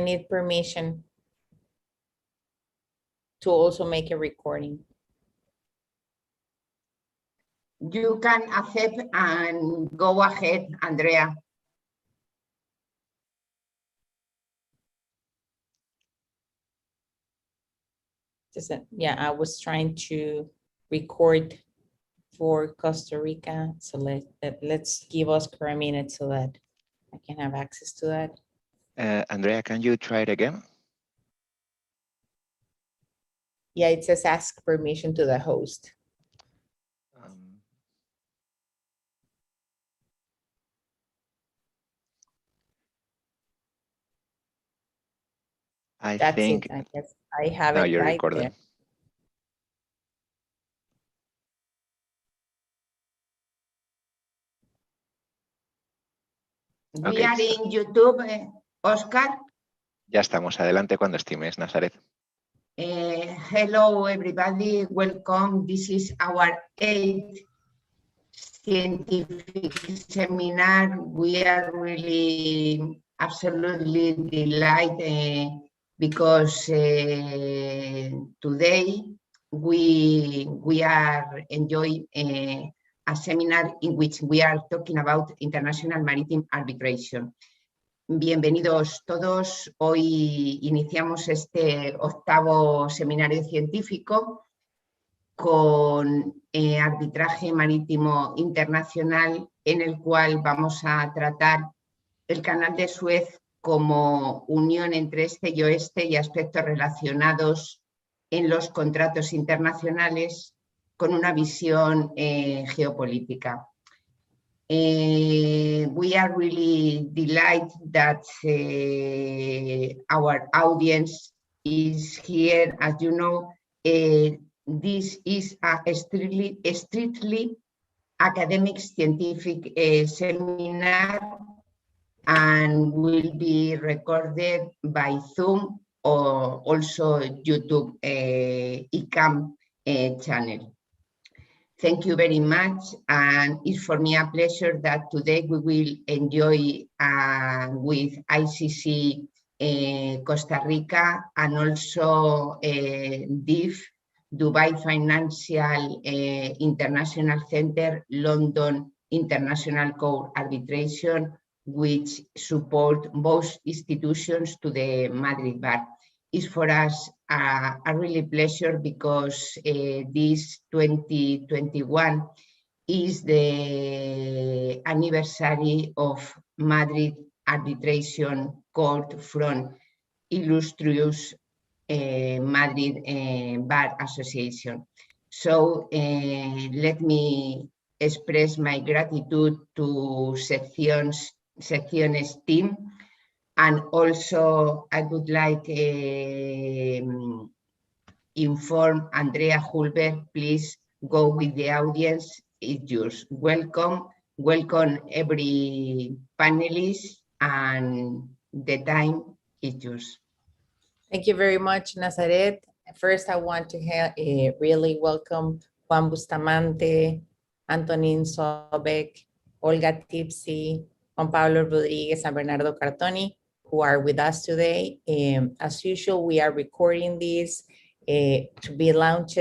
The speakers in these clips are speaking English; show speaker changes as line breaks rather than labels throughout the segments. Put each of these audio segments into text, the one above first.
need permission to also make a recording.
You can accept and go ahead, Andrea.
Yeah, I was trying to record for Costa Rica, so let's give Oscar a minute so that I can have access to that.
Andrea, can you try it again?
Yeah, it says ask permission to the host.
That's think
it. I guess I have
now
it
you're
right
recording.
there.
We are in YouTube, Oscar.
Ya estamos, adelante cuando estimes, Nazaret.
Hello, everybody. Welcome. This is our 8th scientific seminar. We are really absolutely delighted because today we are enjoying a seminar in which we are talking about international maritime arbitration. Bienvenidos todos. Hoy iniciamos este 8º seminario científico con arbitraje marítimo internacional, en el cual vamos a tratar el canal de Suez como unión entre este y oeste y aspectos relacionados en los contratos internacionales con una visión geopolítica. We are really delighted that our audience is here. As you know, this is a strictly academic scientific seminar and will be recorded by Zoom or also YouTube ICAM channel. Thank you very much, and it's for me a pleasure that today we will enjoy with ICC Costa Rica and also DIF, Dubai Financial International Center, London International Court Arbitration, which support both institutions to the Madrid Bar. It's for us a really pleasure because this 2021 is the anniversary of Madrid Arbitration Court from illustrious Madrid Bar Association. So let me express my gratitude to Secciones team. And also, I would like to inform Andrea Hulbert, please go with the audience, it's yours. Welcome every panelist, and the time is yours.
Thank you very much, Nazaret. First, I want to really welcome Juan Bustamante, Antonin Sobek, Olga Tipsy, Juan Pablo Rodriguez, and Bernardo Cartoni, who are with us today. As usual, we are recording this to be launched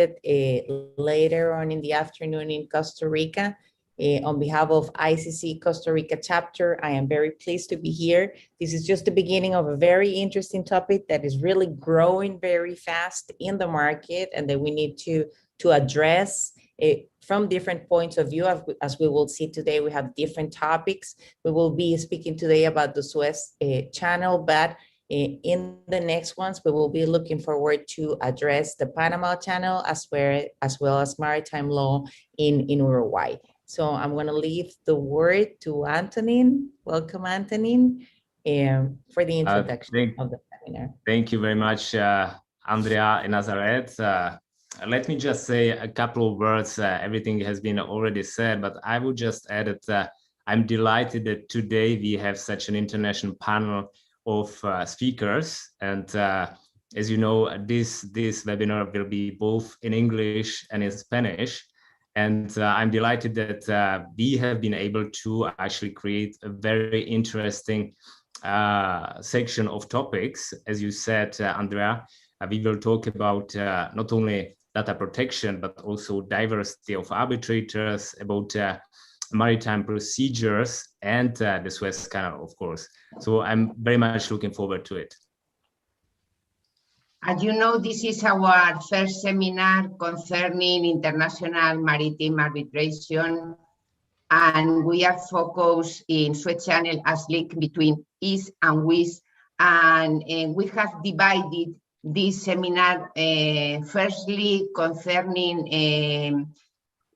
later on in the afternoon in Costa Rica. On behalf of ICC Costa Rica chapter, I am very pleased to be here. This is just the beginning of a very interesting topic that is really growing very fast in the market, and that we need to address from different points of view. As we will see today, we have different topics. We will be speaking today about the Suez channel, but in the next ones, we will be looking forward to address the Panama Channel as well as maritime law in Uruguay. So I'm going to leave the word to Antonin. Welcome, Antonin, for the introduction of the seminar.
Thank you very much, Andrea and Nazaret. Let me just say a couple of words. Everything has been already said, but I would just add that I'm delighted that today we have such an international panel of speakers. And as you know, this webinar will be both in English and in Spanish. And I'm delighted that we have been able to actually create a very interesting section of topics. As you said, Andrea, we will talk about not only data protection, but also diversity of arbitrators, about maritime procedures, and the Suez Canal, of course. So I'm very much looking forward to it.
As you know, this is our first seminar concerning international maritime arbitration, and we are focused in Suez Channel as link between East and West, and we have divided this seminar firstly concerning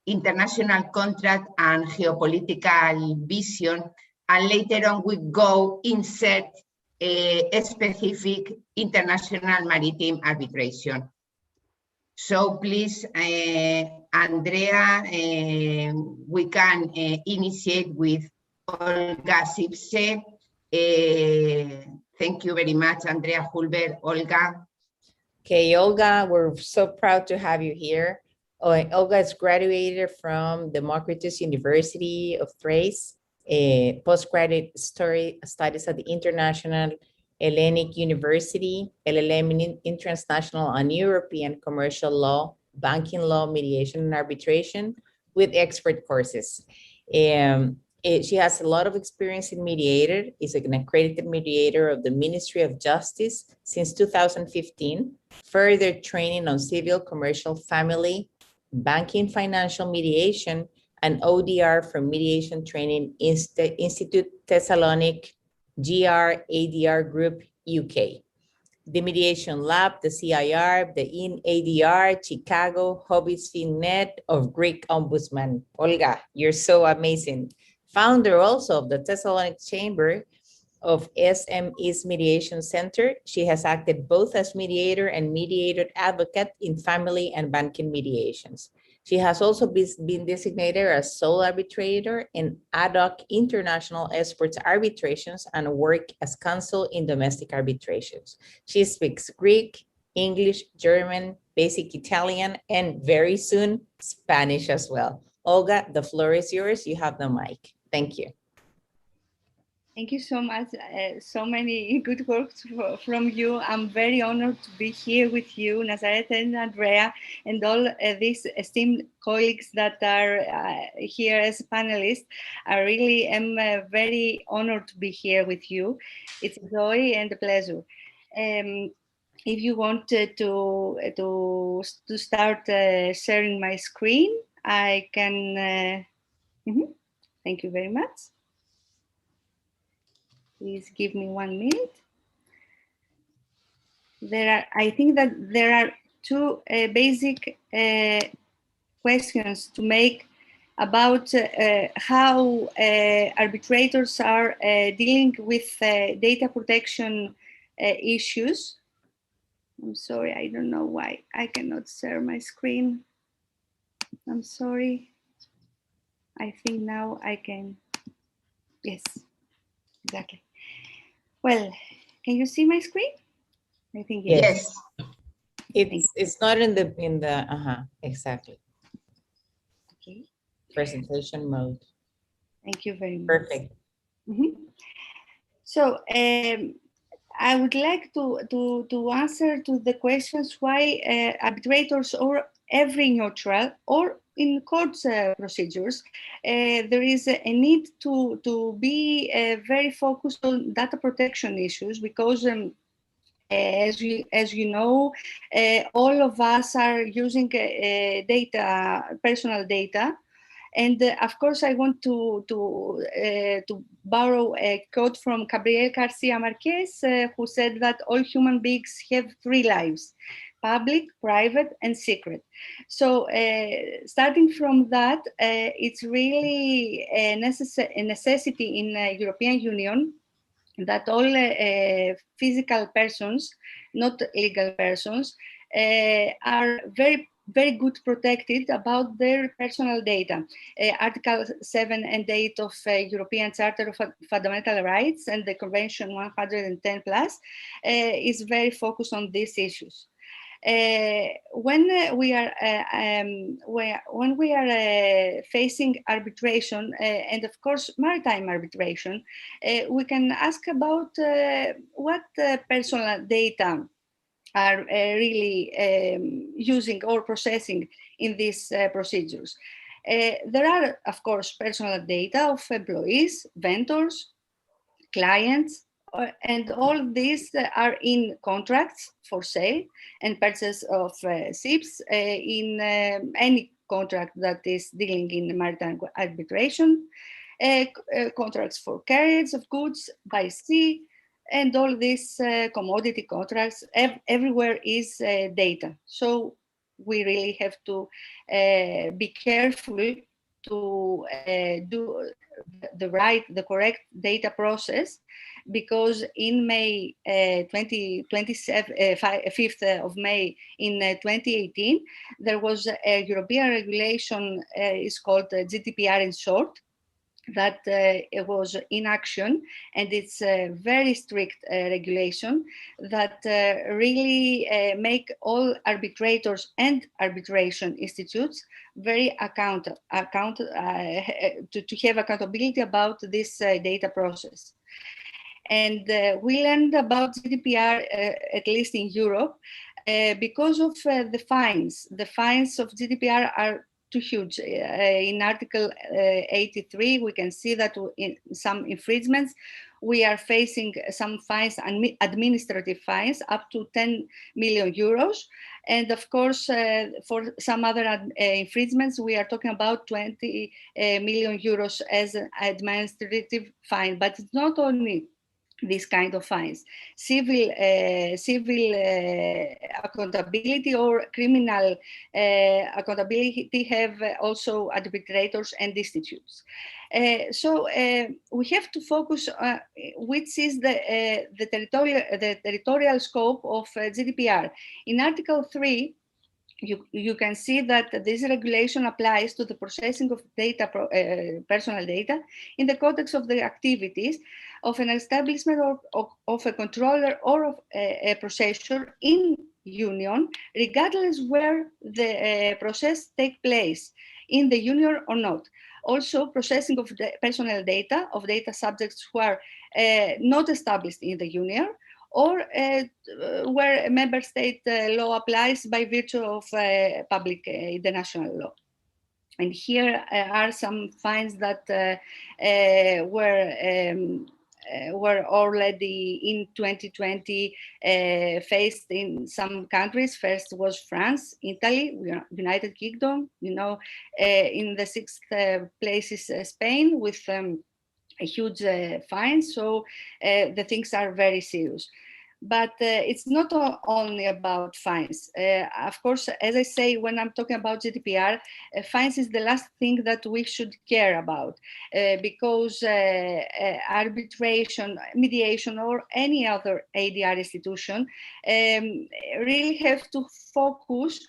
international contract and geopolitical vision, and later on we go insert a specific international maritime arbitration. So please, Andrea, we can initiate with Olga Tsiptsé. Thank you very much, Andrea Hulbert. Olga.
Okay, Olga, we're so proud to have you here. Olga is graduated from Democritus University of Thrace, postgraduate studies at the International Hellenic University, LLM in Transnational and European Commercial Law, Banking Law, Mediation and Arbitration with expert courses. She has a lot of experience in mediator, is an accredited mediator of the Ministry of Justice since 2015, further training on civil, commercial, family, banking, financial mediation, and ODR from Mediation Training Institute Thessalonic, GR ADR Group, UK. The Mediation Lab, the CIR, the IN-ADR, Chicago, Hobbies.net of Greek Ombudsman. Olga, you're so amazing. Founder also of the Thessalonic Chamber of SME's Mediation Center. She has acted both as mediator and mediated advocate in family and banking mediations. She has also been designated as sole arbitrator in ad hoc international exports arbitrations and worked as counsel in domestic arbitrations. She speaks Greek, English, German, basic Italian, and very soon Spanish as well. Olga, the floor is yours. You have the mic. Thank you.
Thank you so much. So many good works from you. I'm very honored to be here with you, Nazareth and Andrea, and all these esteemed colleagues that are here as panelists. I really am very honored to be here with you. It's a joy and a pleasure. If you want to start sharing my screen, I can. Thank you very much. Please give me 1 minute. I think that there are two basic questions to make about how arbitrators are dealing with data protection issues. I'm sorry, I don't know why I cannot share my screen. I'm sorry. I think now I can. Yes, exactly. Well, can you see my screen? I think yes.
It's not in the exactly.
Okay.
Presentation mode.
Thank you very much.
Perfect.
So I would like to answer to the questions why arbitrators or every neutral or in court procedures, there is a need to be very focused on data protection issues because as you know, all of us are using personal data. And of course, I want to borrow a quote from Gabriel Garcia Marquez, who said that all human beings have 3 lives: public, private, and secret. So starting from that, it's really a necessity in the European Union that all physical persons, not legal persons, are very good protected about their personal data. Article 7 and 8 of European Charter of Fundamental Rights and the Convention 110 plus is very focused on these issues. When we are facing arbitration, and of course maritime arbitration, we can ask about what personal data are really using or processing in these procedures. There are, of course, personal data of employees, vendors, clients, and all these are in contracts for sale and purchase of ships, in any contract that is dealing in maritime arbitration, contracts for carriage of goods by sea, and all these commodity contracts. Everywhere is data. So we really have to be careful to do the correct data process, because in May 5th of May in 2018, there was a European regulation, is called GDPR in short, that it was in action, and it's a very strict regulation that really make all arbitrators and arbitration institutes very to have accountability about this data process. And we learned about GDPR, at least in Europe, because of the fines. The fines of GDPR are too huge. In Article 83, we can see that in some infringements, we are facing some fines, administrative fines, up to 10 million euros. And of course, for some other infringements, we are talking about 20 million euros as an administrative fine. But it's not only these kind of fines. Civil accountability or criminal accountability have also arbitrators and institutes. So we have to focus which is the territorial scope of GDPR. In Article 3, you can see that this regulation applies to the processing of data, personal data, in the context of the activities of an establishment or of a controller or of a processor in union, regardless where the process takes place, in the union or not. Also, processing of the personal data of data subjects who are not established in the union, or where a member state law applies by virtue of public international law. And here are some fines that were already in 2020 faced in some countries. First was France, Italy, United Kingdom, in the 6th place is Spain with a huge fine. So the things are very serious. But it's not only about fines. Of course, as I say, when I'm talking about GDPR, fines is the last thing that we should care about, because arbitration, mediation, or any other ADR institution really have to focus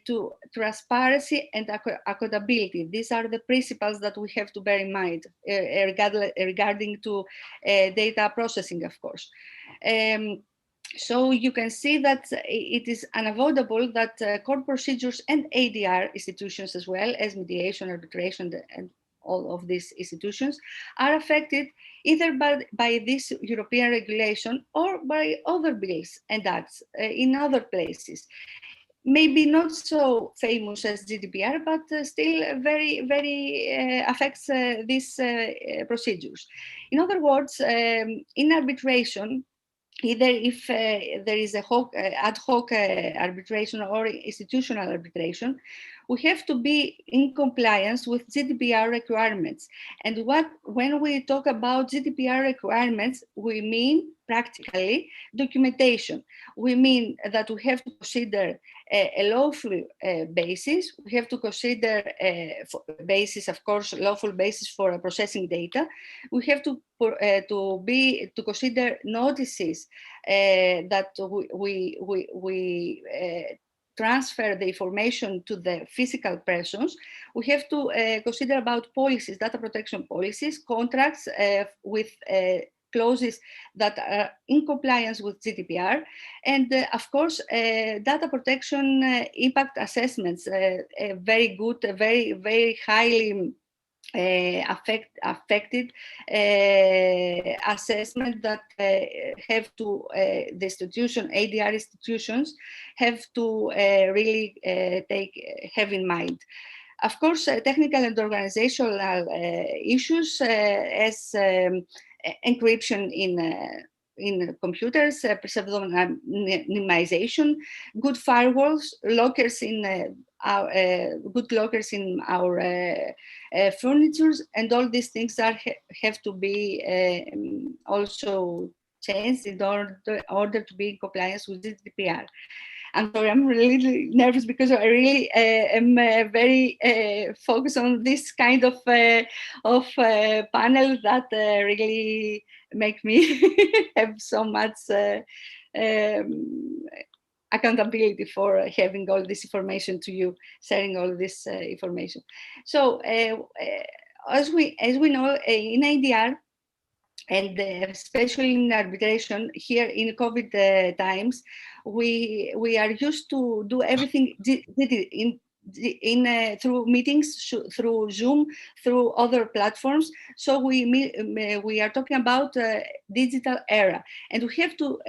to transparency and accountability. These are the principles that we have to bear in mind regarding to data processing, of course. So you can see that it is unavoidable that court procedures and ADR institutions, as well as mediation, arbitration, and all of these institutions, are affected either by this European regulation or by other bills and acts in other places. Maybe not so famous as GDPR, but still very, very affects these procedures. In other words, in arbitration, either if there is a ad hoc arbitration or institutional arbitration, we have to be in compliance with GDPR requirements. And when we talk about GDPR requirements, we mean practically documentation. We mean that we have to consider a lawful basis. We have to consider basis, of course, lawful basis for processing data. We have to consider notices that we transfer the information to the physical persons. We have to consider about policies, data protection policies, contracts with clauses that are in compliance with GDPR. And of course, data protection impact assessments, very good, very, very highly affected assessment that have to, the institution, ADR institutions, have to really have in mind. Of course, technical and organizational issues as encryption in computers, pseudonymization, good firewalls, lockers in our good lockers in our furnitures, and all these things are have to be also changed in order to be in compliance with GDPR. I'm sorry, I'm really nervous because I really am very focused on this kind of panel that really make me have so much accountability for having all this information to you, sharing all this information. So as we know in ADR, and especially in arbitration here in COVID times, we are used to do everything through meetings, through Zoom, through other platforms. So we are talking about digital era, and we have to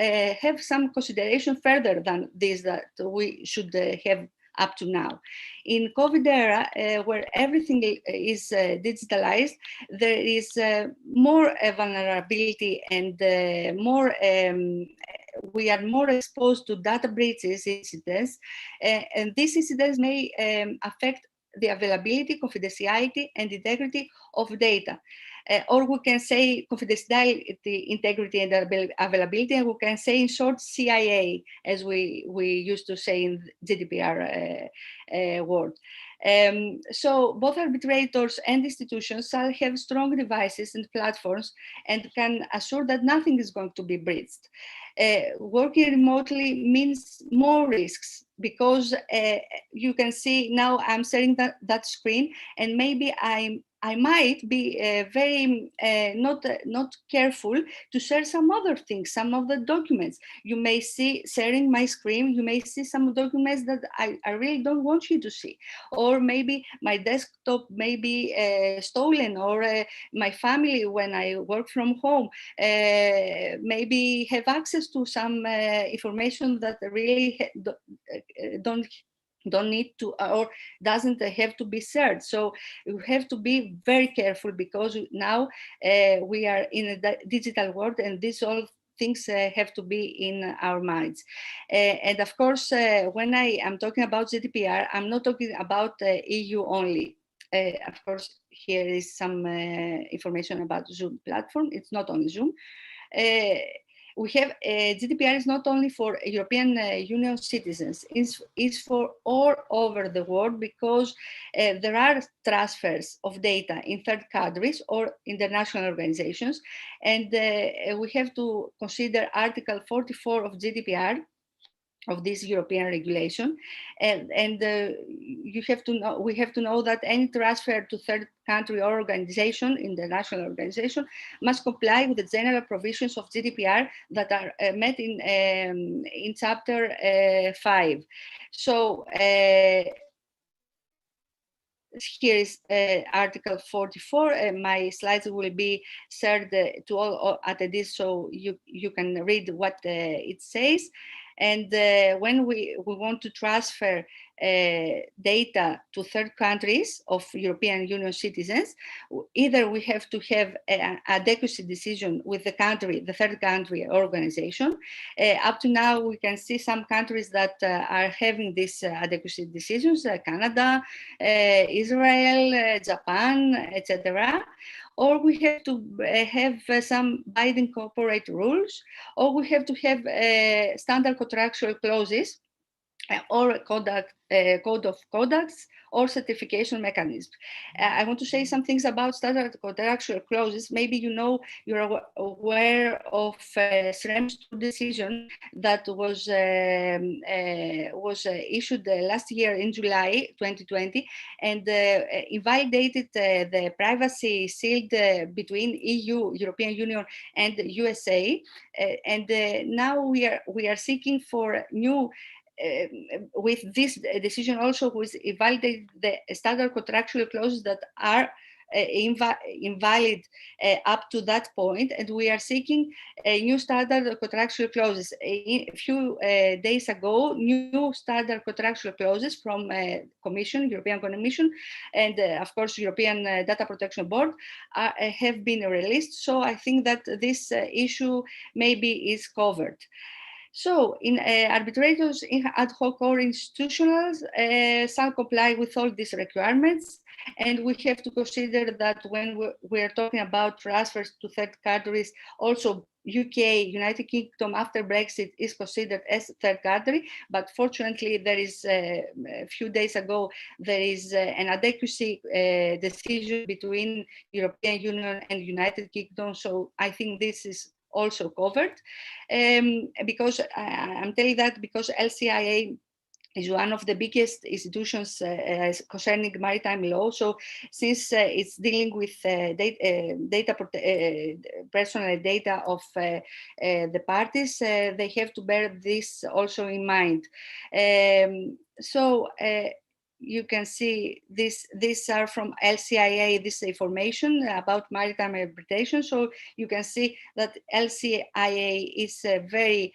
have some consideration further than this that we should have up to now. In COVID era, where everything is digitalized, there is more vulnerability and more we are more exposed to data breaches incidents, and these incidents may affect the availability, confidentiality, and integrity of data. Or we can say confidentiality, integrity, and availability, and we can say in short CIA, as we used to say in GDPR word. So both arbitrators and institutions shall have strong devices and platforms and can assure that nothing is going to be breached. Working remotely means more risks because you can see now I'm sharing that screen, and maybe I might be very not careful to share some other things, some of the documents. You may see sharing my screen, you may see some documents that I really don't want you to see. Or maybe my desktop may be stolen, or my family, when I work from home, maybe have access to some information that really don't need to or doesn't have to be shared. So you have to be very careful because now we are in a digital world, and these all things have to be in our minds. And of course, when I am talking about GDPR, I'm not talking about EU only. Of course, here is some information about Zoom platform. It's not only Zoom. We have GDPR is not only for European Union citizens, it's for all over the world, because there are transfers of data in third countries or international organizations, and we have to consider Article 44 of GDPR, of this European regulation, and you have to know, we have to know that any transfer to third country or organization, international organization, must comply with the general provisions of GDPR that are met in Chapter 5. So here is Article 44. My slides will be shared to all at this, so you can read what it says. And when we want to transfer data to third countries of European Union citizens, either we have to have an adequacy decision with the country, the third country organization. Up to now, we can see some countries that are having these adequacy decisions, Canada, Israel, Japan, etc. Or we have to have some binding corporate rules, or we have to have standard contractual clauses or a code of conducts or certification mechanism. I want to say some things about standard contractual clauses. Maybe you're aware of SREM's decision that was issued last year in July 2020 and invalidated the privacy shield between EU, European Union, and USA. And now we are seeking for new. With this decision also was invalidated the standard contractual clauses that are invalid up to that point, and we are seeking new standard contractual clauses. A few days ago, new standard contractual clauses from European Commission, and of course European Data Protection Board have been released. So I think that this issue maybe is covered. So, in arbitrators in ad hoc or institutionals shall comply with all these requirements, and we have to consider that when we're talking about transfers to third countries, also UK, United Kingdom after Brexit is considered as third country, but fortunately there is a few days ago there is an adequacy decision between European Union and United Kingdom, so I think this is also covered, because I'm telling that because LCIA is one of the biggest institutions concerning maritime law. So since it's dealing with personal data of the parties, they have to bear this also in mind. You can see these are from LCIA, this information about maritime arbitration. So you can see that LCIA is a very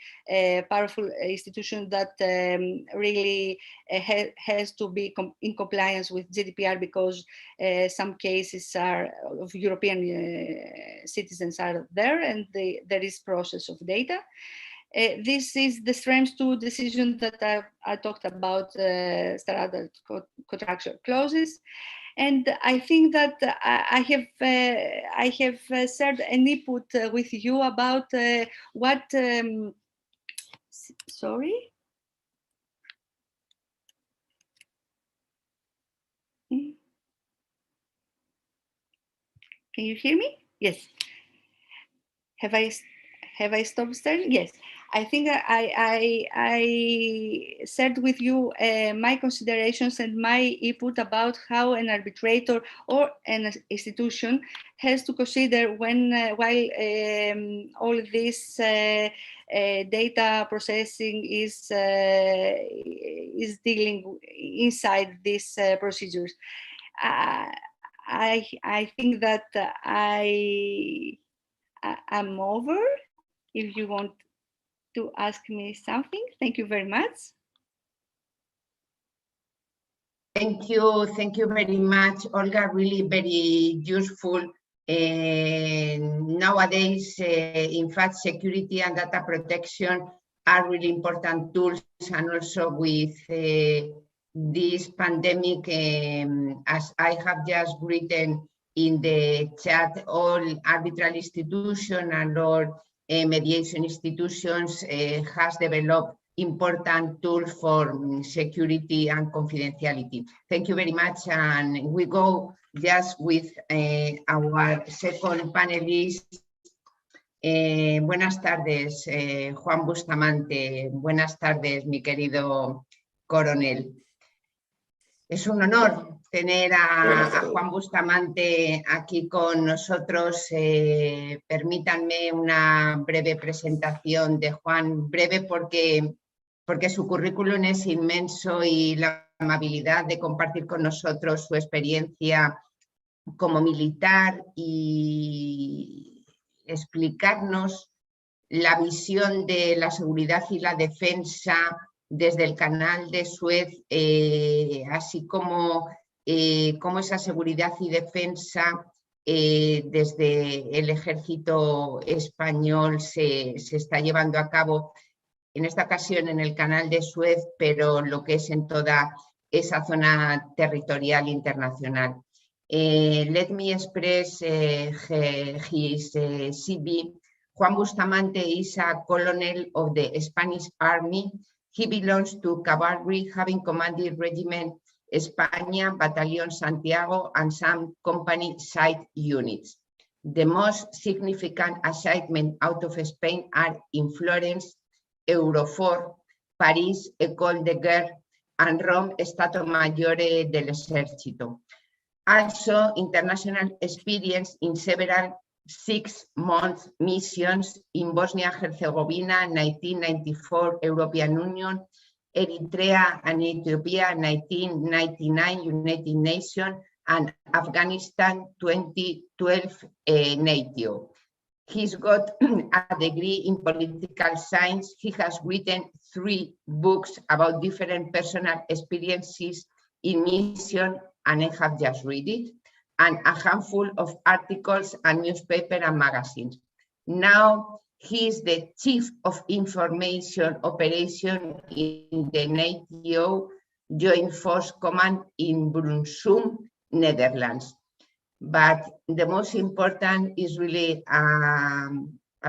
powerful institution that really has to be in compliance with GDPR, because some cases of European citizens are there, and there is process of data. This is the SREM's 2 decision that I talked about, standard contractual clauses, and I think that I have shared an input with you about what. Sorry. Can you hear me? Yes. Have I stopped sharing? Yes. I think I shared with you my considerations and my input about how an arbitrator or an institution has to consider while all this data processing is dealing inside these procedures. I think that I'm over. If you want to ask me something, thank you very much.
Thank you very much, Olga. Really very useful. Nowadays, in fact, security and data protection are really important tools, and also with this pandemic, as I have just written in the chat, all arbitral institutions and all mediation institutions has developed important tools for security and confidentiality. Thank you very much, and we go just with our second panelist. Buenas tardes, Juan Bustamante. Buenas tardes, mi querido coronel. Es un honor tener a Juan Bustamante aquí con nosotros. Permítanme una breve presentación de Juan, breve porque su currículum es inmenso y la amabilidad de compartir con nosotros su experiencia como militar y explicarnos la visión de la seguridad y la defensa desde el canal de Suez, así como esa seguridad y defensa desde el ejército español se está llevando a cabo, en esta ocasión en el canal de Suez, pero lo que es en toda esa zona territorial internacional. Let me express his CV. Juan Bustamante is a colonel of the Spanish Army, He belongs to cavalry, having commanded Regiment España, Battalion Santiago, and some company side units. The most significant assignments out of Spain are in Florence, Eurofor, Paris, École de Guerre, and Rome, Stato Maggiore dell'Esercito. Also, international experience in several 6-month missions in Bosnia-Herzegovina, 1994 European Union, Eritrea and Ethiopia, 1999 United Nations, and Afghanistan, 2012 NATO. He's got a degree in political science. He has written 3 books about different personal experiences in mission, and I have just read it, and a handful of articles and newspaper and magazines. Now he is the Chief of Information Operation in the NATO Joint Force Command in Brunsum, Netherlands. But the most important is really a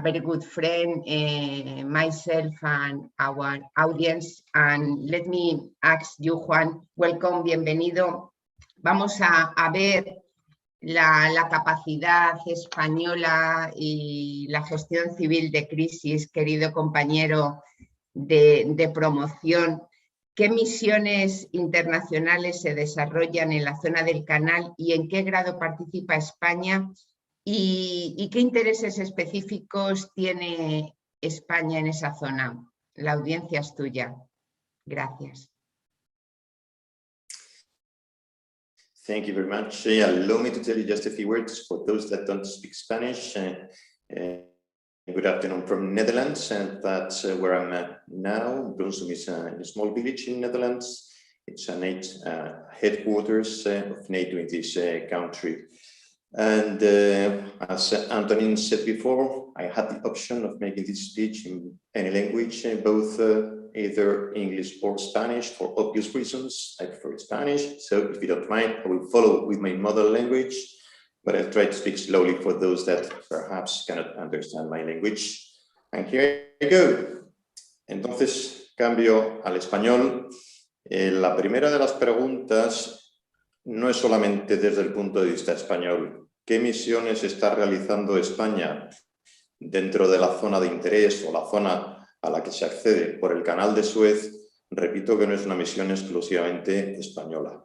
very good friend, myself and our audience. And let me ask you, Juan, welcome, bienvenido. Vamos a ver la capacidad española y la gestión civil de crisis, querido compañero de promoción. ¿Qué misiones internacionales se desarrollan en la zona del Canal y en qué grado participa España? ¿Y qué intereses específicos tiene España en esa zona? La audiencia es tuya. Gracias.
Thank you very much. Allow me to tell you just a few words for those that don't speak Spanish. Good afternoon from Netherlands, and that's where I'm at now. Brunsum is a small village in Netherlands. It's a NATO headquarters of NATO in this country. And as Antonin said before, I had the option of making this speech in any language, both either English or Spanish. For obvious reasons, I prefer Spanish. So if you don't mind, I will follow with my mother language, but I'll try to speak slowly for those that perhaps cannot understand my language. And here I go. Entonces, cambio al español. La primera de las preguntas no es solamente desde el punto de vista español. ¿Qué misiones está realizando España dentro de la zona de interés o la zona a la que se accede por el canal de Suez? Repito que no es una misión exclusivamente española.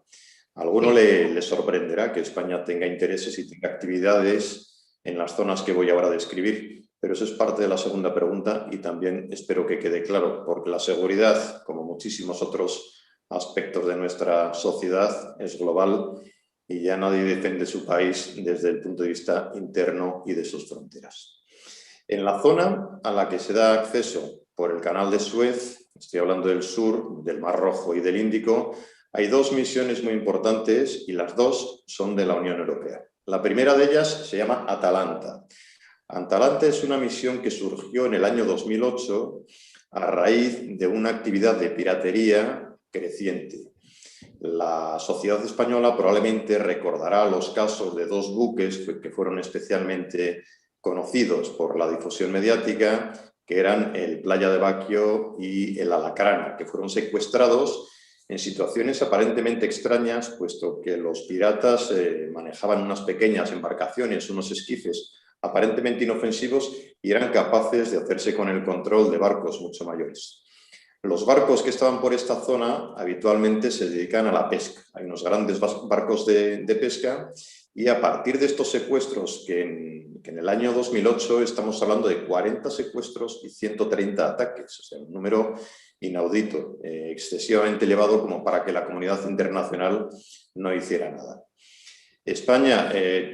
A alguno le sorprenderá que España tenga intereses y tenga actividades en las zonas que voy ahora a describir, pero eso es parte de la segunda pregunta y también espero que quede claro, porque la seguridad, como muchísimos otros aspectos de nuestra sociedad, es global y ya nadie defiende su país desde el punto de vista interno y de sus fronteras. En la zona a la que se da acceso por el canal de Suez, estoy hablando del sur, del Mar Rojo y del Índico, hay 2 misiones muy importantes y las 2 son de la Unión Europea. La primera de ellas se llama Atalanta. Atalanta es una misión que surgió en el año 2008 a raíz de una actividad de piratería creciente. La sociedad española probablemente recordará los casos de 2 buques que fueron especialmente conocidos por la difusión mediática, que eran el Playa de Baquio y el Alacrán, que fueron secuestrados en situaciones aparentemente extrañas, puesto que los piratas manejaban unas pequeñas embarcaciones, unos esquifes aparentemente inofensivos y eran capaces de hacerse con el control de barcos mucho mayores. Los barcos que estaban por esta zona habitualmente se dedican a la pesca. Hay unos grandes barcos de pesca y a partir de estos secuestros, que en el año 2008 estamos hablando de 40 secuestros y 130 ataques, o sea, un número inaudito, excesivamente elevado como para que la comunidad internacional no hiciera nada. España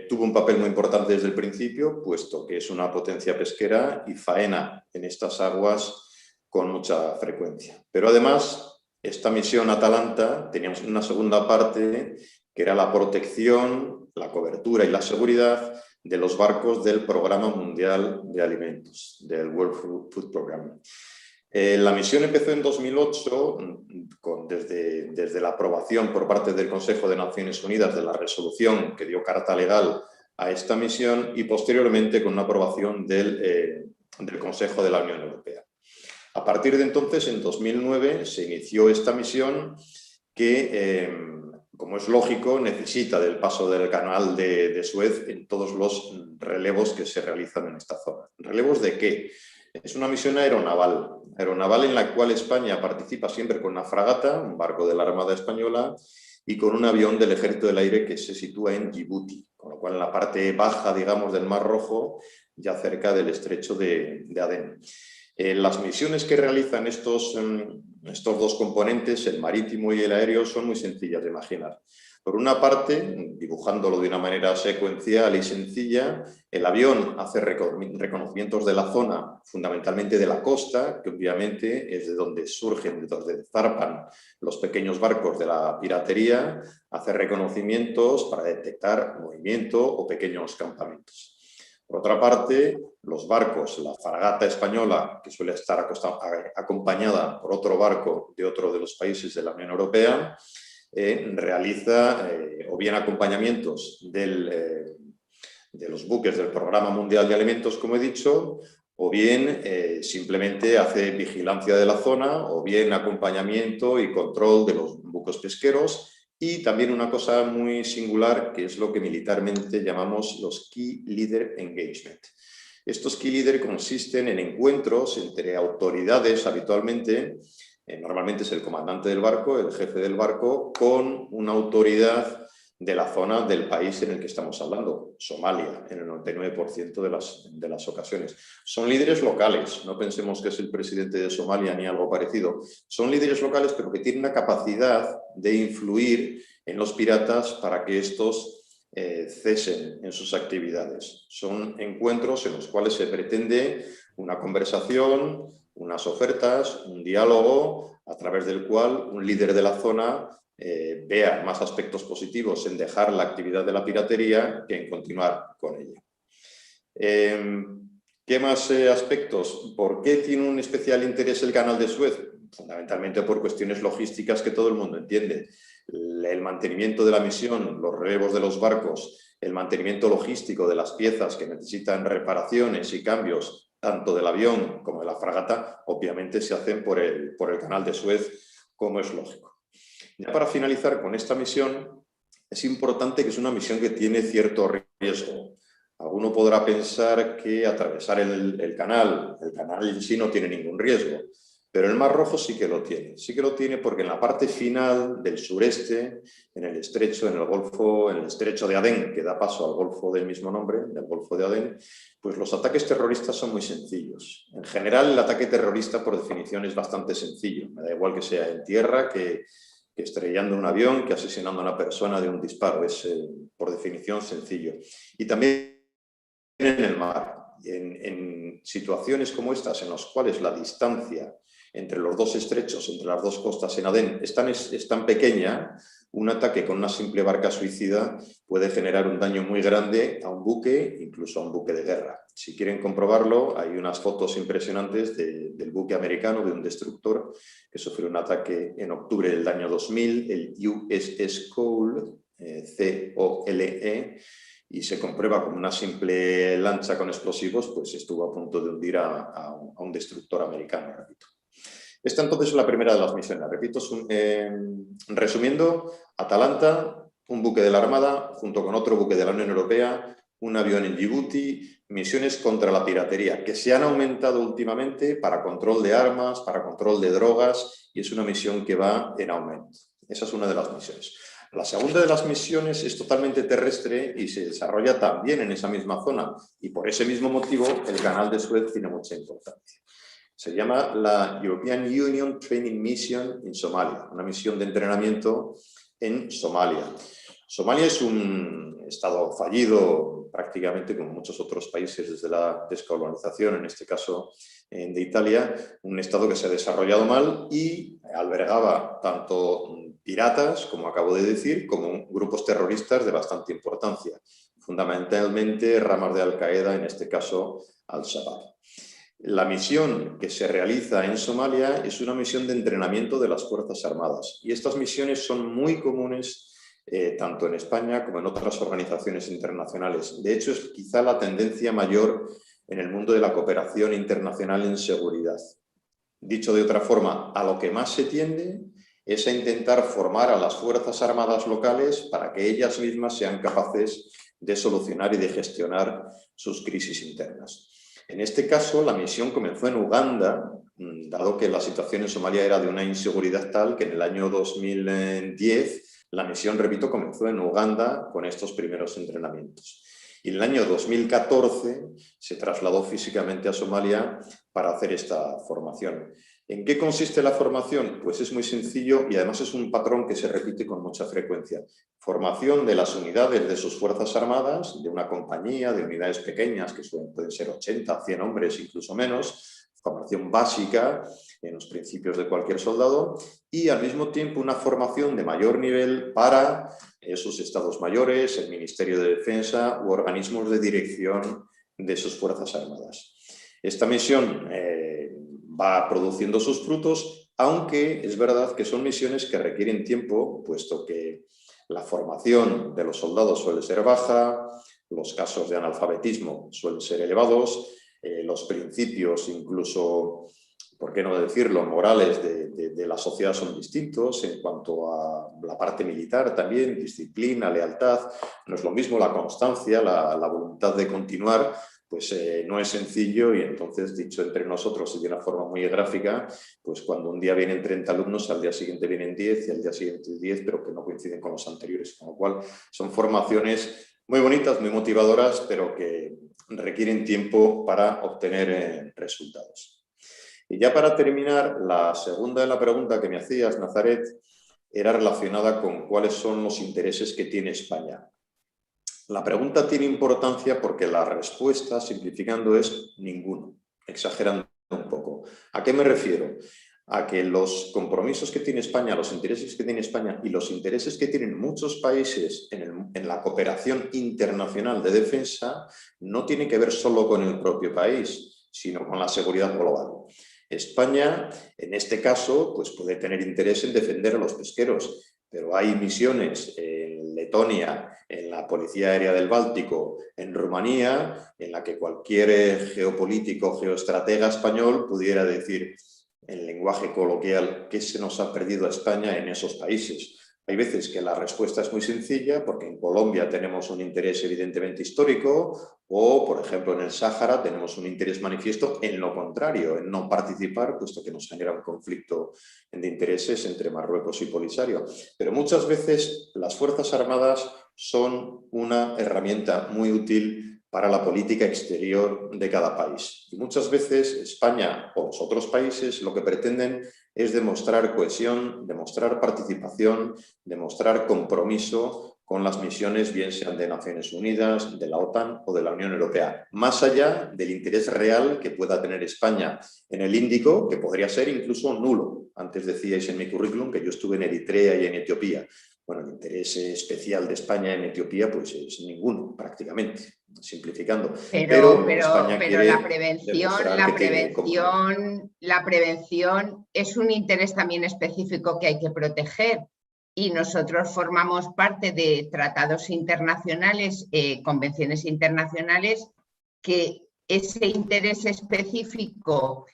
tuvo un papel muy importante desde el principio, puesto que es una potencia pesquera y faena en estas aguas con mucha frecuencia. Pero además, esta misión Atalanta teníamos una segunda parte que era la protección, la cobertura y la seguridad de los barcos del Programa Mundial de Alimentos, del World Food Program. La misión empezó en 2008 desde la aprobación por parte del Consejo de Naciones Unidas de la resolución que dio carta legal a esta misión y posteriormente con una aprobación del Consejo de la Unión Europea. A partir de entonces, en 2009, se inició esta misión que, como es lógico, necesita del paso del canal de Suez en todos los relevos que se realizan en esta zona. ¿Relevos de qué? Es una misión aeronaval en la cual España participa siempre con una fragata, un barco de la Armada Española, y con un avión del Ejército del Aire que se sitúa en Djibouti, con lo cual en la parte baja, digamos, del Mar Rojo, ya cerca del estrecho de Adén. Las misiones que realizan estos dos componentes, el marítimo y el aéreo, son muy sencillas de imaginar. Por una parte, dibujándolo de una manera secuencial y sencilla, el avión hace reconocimientos de la zona, fundamentalmente de la costa, que obviamente es de donde surgen, de donde zarpan los pequeños barcos de la piratería, hace reconocimientos para detectar movimiento o pequeños campamentos. Por otra parte, los barcos, la fragata española, que suele estar acompañada por otro barco de otro de los países de la Unión Europea, realiza o bien acompañamientos de los buques del Programa Mundial de Alimentos, como he dicho, o bien simplemente hace vigilancia de la zona, o bien acompañamiento y control de los buques pesqueros. Y también una cosa muy singular, que es lo que militarmente llamamos los Key Leader Engagement. Estos Key Leader consisten en encuentros entre autoridades habitualmente, normalmente es el comandante del barco, el jefe del barco, con una autoridad de la zona del país en el que estamos hablando, Somalia, en el 99% de las ocasiones. Son líderes locales, no pensemos que es el presidente de Somalia ni algo parecido. Son líderes locales, pero que tienen una capacidad de influir en los piratas para que estos cesen en sus actividades. Son encuentros en los cuales se pretende una conversación, unas ofertas, un diálogo, a través del cual un líder de la zona vea más aspectos positivos en dejar la actividad de la piratería que en continuar con ella. ¿Qué más aspectos? ¿Por qué tiene un especial interés el canal de Suez? Fundamentalmente por cuestiones logísticas que todo el mundo entiende. El mantenimiento de la misión, los relevos de los barcos, el mantenimiento logístico de las piezas que necesitan reparaciones y cambios, tanto del avión como de la fragata, obviamente se hacen por el canal de Suez, como es lógico. Ya para finalizar con esta misión, es importante que es una misión que tiene cierto riesgo. Alguno podrá pensar que atravesar el canal en sí no tiene ningún riesgo, pero el Mar Rojo sí que lo tiene. Sí que lo tiene porque en la parte final del sureste, en el estrecho de Adén, que da paso al golfo del mismo nombre, del Golfo de Adén, pues los ataques terroristas son muy sencillos. En general, el ataque terrorista, por definición, es bastante sencillo. Me da igual que sea en tierra, que estrellando un avión, que asesinando a una persona de un disparo. Es, por definición, sencillo. Y también en el mar. En situaciones como estas, en las cuales la distancia entre los dos estrechos, entre las dos costas en Adén, es tan pequeña, un ataque con una simple barca suicida puede generar un daño muy grande a un buque, incluso a un buque de guerra. Si quieren comprobarlo, hay unas fotos impresionantes del buque americano, de un destructor, que sufrió un ataque en octubre del año 2000, el USS Cole, C-O-L-E, y se comprueba como una simple lancha con explosivos, pues estuvo a punto de hundir a un destructor americano, repito. Esta entonces es la primera de las misiones. Repito, resumiendo, Atalanta, un buque de la Armada, junto con otro buque de la Unión Europea, un avión en Djibouti, misiones contra la piratería, que se han aumentado últimamente para control de armas, para control de drogas, y es una misión que va en aumento. Esa es una de las misiones. La segunda de las misiones es totalmente terrestre y se desarrolla también en esa misma zona, y por ese mismo motivo el canal de Suez tiene mucha importancia. Se llama la European Union Training Mission in Somalia, una misión de entrenamiento en Somalia. Somalia es un estado fallido prácticamente como muchos otros países desde la descolonización, en este caso de Italia, un estado que se ha desarrollado mal y albergaba tanto piratas, como acabo de decir, como grupos terroristas de bastante importancia, fundamentalmente ramas de Al-Qaeda, en este caso Al-Shabaab. La misión que se realiza en Somalia es una misión de entrenamiento de las Fuerzas Armadas y estas misiones son muy comunes tanto en España como en otras organizaciones internacionales. De hecho, es quizá la tendencia mayor en el mundo de la cooperación internacional en seguridad. Dicho de otra forma, a lo que más se tiende es a intentar formar a las Fuerzas Armadas locales para que ellas mismas sean capaces de solucionar y de gestionar sus crisis internas. En este caso, la misión comenzó en Uganda, dado que la situación en Somalia era de una inseguridad tal que en el año 2010 la misión, repito, comenzó en Uganda con estos primeros entrenamientos. Y en el año 2014 se trasladó físicamente a Somalia para hacer esta formación. ¿En qué consiste la formación? Pues es muy sencillo y además es un patrón que se repite con mucha frecuencia. Formación de las unidades de sus Fuerzas Armadas, de una compañía, de unidades pequeñas, que pueden ser 80, 100 hombres, incluso menos. Formación básica en los principios de cualquier soldado y al mismo tiempo una formación de mayor nivel para esos estados mayores, el Ministerio de Defensa u organismos de dirección de sus Fuerzas Armadas. Esta misión va produciendo sus frutos, aunque es verdad que son misiones que requieren tiempo, puesto que la formación de los soldados suele ser baja, los casos de analfabetismo suelen ser elevados, los principios, incluso, ¿por qué no decirlo?, morales de la sociedad son distintos en cuanto a la parte militar también, disciplina, lealtad. No es lo mismo la constancia, la voluntad de continuar, pues no es sencillo y entonces, dicho entre nosotros y de una forma muy gráfica, pues cuando un día vienen 30 alumnos, al día siguiente vienen 10 y al día siguiente 10, pero que no coinciden con los anteriores, con lo cual son formaciones muy bonitas, muy motivadoras, pero que requieren tiempo para obtener resultados. Y ya para terminar, la segunda de la pregunta que me hacías, Nazaret, era relacionada con cuáles son los intereses que tiene España. La pregunta tiene importancia porque la respuesta, simplificando, es ninguno, exagerando un poco. ¿A qué me refiero? A que los compromisos que tiene España, los intereses que tiene España y los intereses que tienen muchos países en la cooperación internacional de defensa no tienen que ver solo con el propio país, sino con la seguridad global. España, en este caso, pues puede tener interés en defender a los pesqueros, pero hay misiones en Letonia, en la Policía Aérea del Báltico, en Rumanía, en la que cualquier geopolítico, geoestratega español pudiera decir, en lenguaje coloquial, ¿qué se nos ha perdido a España en esos países? Hay veces que la respuesta es muy sencilla, porque en Colombia tenemos un interés evidentemente histórico, o, por ejemplo, en el Sáhara tenemos un interés manifiesto en lo contrario, en no participar, puesto que nos genera un conflicto de intereses entre Marruecos y Polisario. Pero muchas veces las Fuerzas Armadas son una herramienta muy útil para la política exterior de cada país. Y muchas veces España o los otros países lo que pretenden es demostrar cohesión, demostrar participación, demostrar compromiso con las misiones, bien sean de Naciones Unidas, de la OTAN o de la Unión Europea, más allá del interés real que pueda tener España en el Índico, que podría ser incluso nulo. Antes decíais en mi currículum que yo estuve en Eritrea y en Etiopía. Bueno, el interés especial de España en Etiopía pues es ninguno, prácticamente, simplificando.
Pero
quiere
la prevención es un interés también específico que hay que proteger. Y nosotros formamos parte de tratados internacionales, convenciones internacionales, que ese interés específico,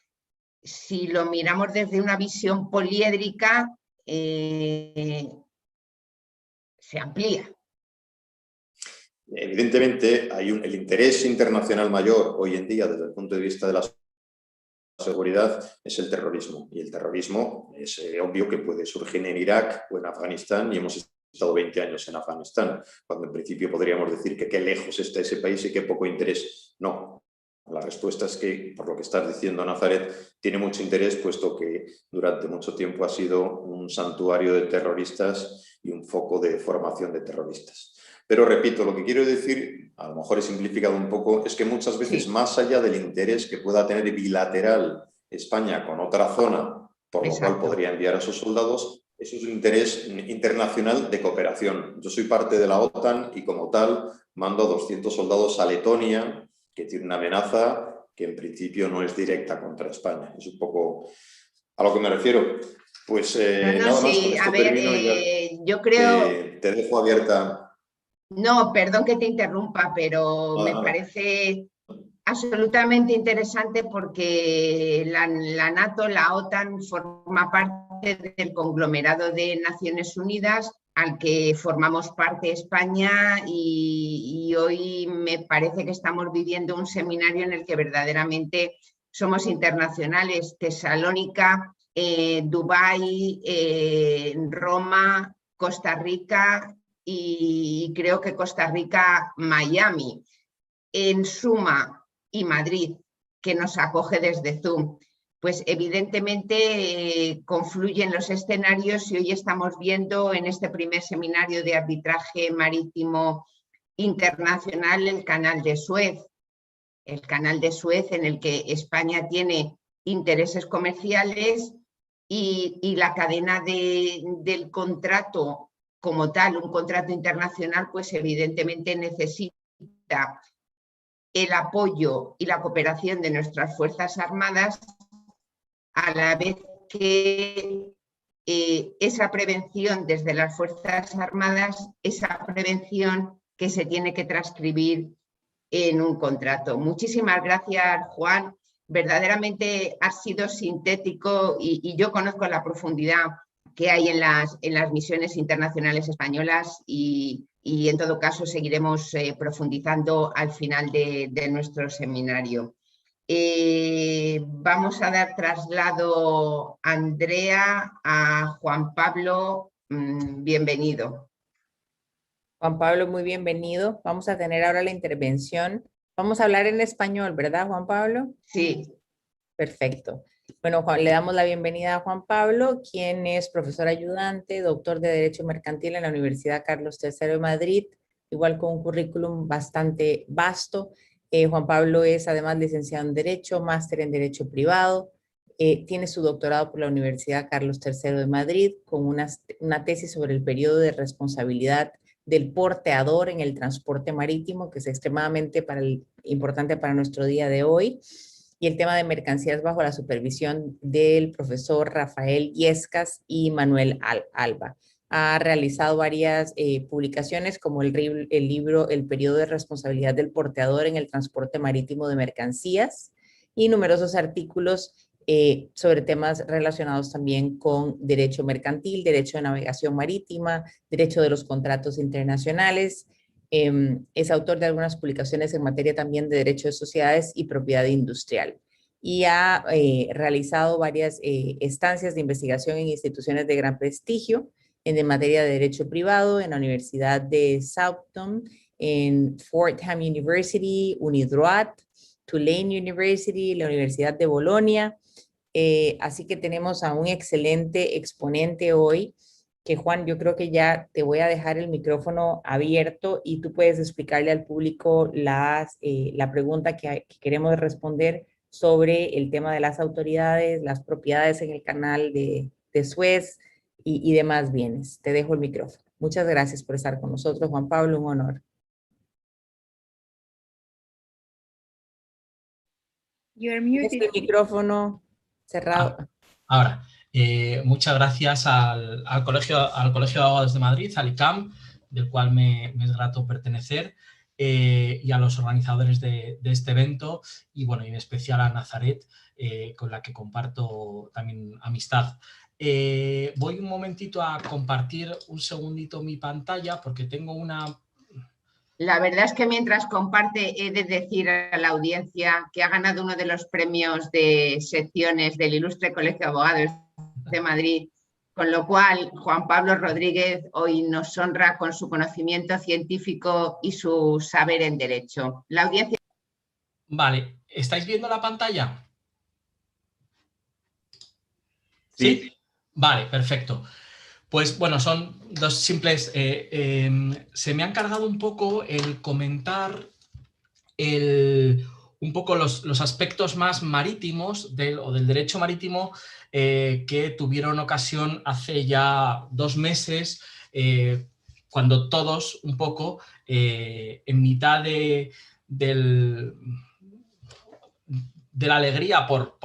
si lo miramos desde una visión poliédrica, se amplía.
Evidentemente, hay el interés internacional mayor hoy en día desde el punto de vista de la seguridad es el terrorismo. Y el terrorismo es obvio que puede surgir en Irak o en Afganistán y hemos estado 20 años en Afganistán, cuando en principio podríamos decir que qué lejos está ese país y qué poco interés. No. La respuesta es que, por lo que estás diciendo, Nazaret, tiene mucho interés, puesto que durante mucho tiempo ha sido un santuario de terroristas y un foco de formación de terroristas. Pero repito, lo que quiero decir, a lo mejor he simplificado un poco, es que muchas veces, más allá del interés que pueda tener bilateral España con otra zona, por lo cual podría enviar a sus soldados, eso es un interés internacional de cooperación. Yo soy parte de la OTAN y como tal mando a 200 soldados a Letonia, que tiene una amenaza que en principio no es directa contra España. Es un poco a lo que me refiero. Pues nada más, con esto termino y
yo creo...
te dejo abierta.
No, perdón que te interrumpa, pero me parece absolutamente interesante porque la NATO, la OTAN, forma parte del conglomerado de Naciones Unidas al que formamos parte España y hoy me parece que estamos viviendo un seminario en el que verdaderamente somos internacionales. Tesalónica, Dubái, Roma, Costa Rica y creo que Costa Rica, Miami. En suma, y Madrid, que nos acoge desde Zoom. Pues evidentemente confluyen los escenarios y hoy estamos viendo en este primer seminario de arbitraje marítimo internacional el canal de Suez. El canal de Suez en el que España tiene intereses comerciales y la cadena del contrato como tal, un contrato internacional, pues evidentemente necesita el apoyo y la cooperación de nuestras Fuerzas Armadas, a la vez que esa prevención desde las Fuerzas Armadas, esa prevención que se tiene que transcribir en un contrato. Muchísimas gracias, Juan. Verdaderamente has sido sintético y yo conozco la profundidad que hay en las misiones internacionales españolas y en todo caso seguiremos profundizando al final de nuestro seminario. Vamos a dar traslado a Andrea, a Juan Pablo. Bienvenido.
Juan Pablo, muy bienvenido. Vamos a tener ahora la intervención. Vamos a hablar en español, ¿verdad, Juan Pablo?
Sí.
Perfecto. Bueno, le damos la bienvenida a Juan Pablo, quien es profesor ayudante, doctor de Derecho Mercantil en la Universidad Carlos III de Madrid, igual con un currículum bastante vasto. Juan Pablo es además licenciado en Derecho, máster en Derecho Privado, tiene su doctorado por la Universidad Carlos III de Madrid, con una tesis sobre el periodo de responsabilidad del porteador en el transporte marítimo, que es extremadamente importante para nuestro día de hoy, y el tema de mercancías bajo la supervisión del profesor Rafael Yescas y Manuel Alba. Ha realizado varias publicaciones como el libro El periodo de responsabilidad del porteador en el transporte marítimo de mercancías y numerosos artículos sobre temas relacionados también con derecho mercantil, derecho de navegación marítima, derecho de los contratos internacionales. Es autor de algunas publicaciones en materia también de derecho de sociedades y propiedad industrial. Y ha realizado varias estancias de investigación en instituciones de gran prestigio en materia de derecho privado, en la Universidad de Southampton, en Fordham University, Unidroit, Tulane University, la Universidad de Bolonia. Así que tenemos a un excelente exponente hoy, que Juan, yo creo que ya te voy a dejar el micrófono abierto y tú puedes explicarle al público la pregunta que queremos responder sobre el tema de las autoridades, las propiedades en el canal de Suez y demás bienes. Te dejo el micrófono. Muchas gracias por estar con nosotros, Juan Pablo, un honor.
You're muted.
El micrófono cerrado.
Ahora, muchas gracias al Colegio de Abogados de Madrid, al ICAM, del cual me es grato pertenecer, y a los organizadores de este evento, y bueno, y en especial a Nazaret, con la que comparto también amistad. Voy un momentito a compartir un segundito mi pantalla porque tengo una...
La verdad es que mientras comparte, he de decir a la audiencia que ha ganado uno de los premios de secciones del Ilustre Colegio de Abogados de Madrid, con lo cual Juan Pablo Rodríguez hoy nos honra con su conocimiento científico y su saber en Derecho. La audiencia...
Vale, ¿estáis viendo la pantalla?
Sí.
Vale, perfecto. Pues bueno, son dos simples... se me ha encargado un poco el comentar un poco los aspectos más marítimos del derecho marítimo que tuvieron ocasión hace ya 2 meses, cuando todos un poco en mitad de la alegría por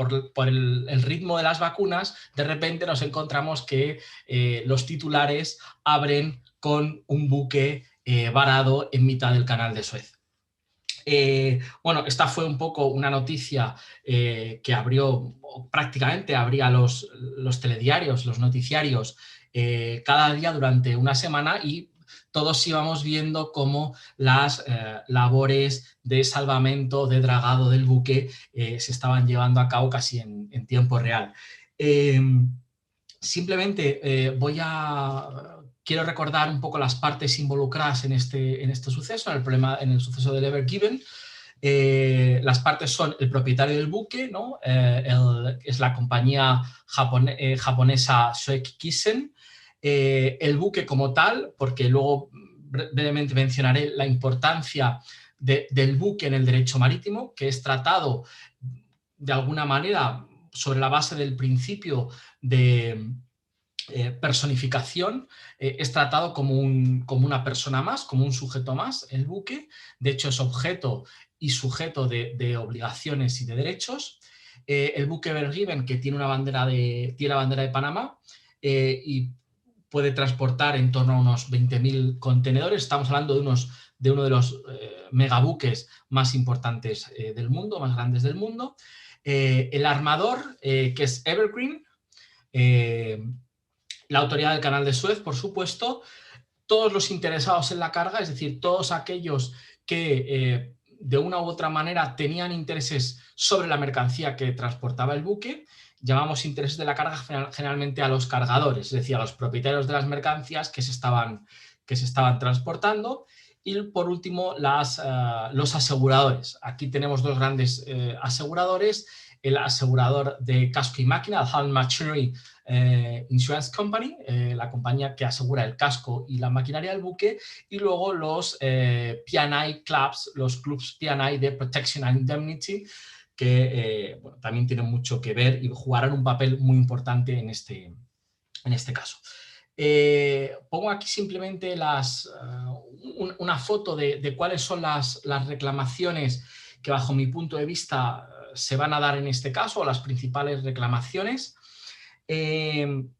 el ritmo de las vacunas, de repente nos encontramos que los titulares abren con un buque varado en mitad del canal de Suez. Bueno, esta fue un poco una noticia que abrió, prácticamente abría los telediarios, los noticiarios cada día durante una semana, y todos íbamos viendo cómo las labores de salvamento, de dragado del buque se estaban llevando a cabo casi en tiempo real. Simplemente quiero recordar un poco las partes involucradas en este suceso, en el suceso del Ever Given. Las partes son el propietario del buque, ¿no? Es la compañía japonesa Suez Kisen, el buque como tal, porque luego brevemente mencionaré la importancia del buque en el derecho marítimo, que es tratado de alguna manera sobre la base del principio de personificación, es tratado como una persona más, como un sujeto más, el buque. De hecho, es objeto y sujeto de obligaciones y de derechos. El buque Ever Given, que tiene la bandera de Panamá y puede transportar en torno a unos 20.000 contenedores. Estamos hablando de uno de los megabuques más importantes del mundo, más grandes del mundo. El armador, que es Evergreen, la autoridad del canal de Suez, por supuesto, todos los interesados en la carga, es decir, todos aquellos que de una u otra manera tenían intereses sobre la mercancía que transportaba el buque. Llamamos intereses de la carga generalmente a los cargadores, es decir, a los propietarios de las mercancías que se estaban transportando. Y por último, los aseguradores. Aquí tenemos dos grandes aseguradores: el asegurador de casco y máquina, Hull Machinery Insurance Company, la compañía que asegura el casco y la maquinaria del buque, y luego los P&I Clubs, los clubs P&I de Protection and Indemnity, que bueno, también tienen mucho que ver y jugarán un papel muy importante en este caso. Pongo aquí simplemente una foto de cuáles son las reclamaciones que, bajo mi punto de vista, se van a dar en este caso, las principales reclamaciones. En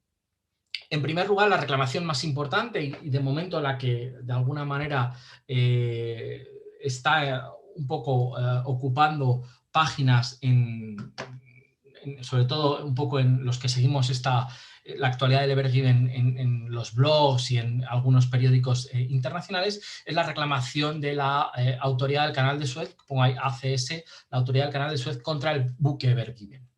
primer lugar, la reclamación más importante y de momento la que de alguna manera está un poco ocupando páginas, sobre todo un poco en los que seguimos la actualidad del Ever Given en los blogs y en algunos periódicos internacionales, es la reclamación de la autoridad del canal de Suez, pongo ahí ACS, la autoridad del canal de Suez, contra el buque Ever Given.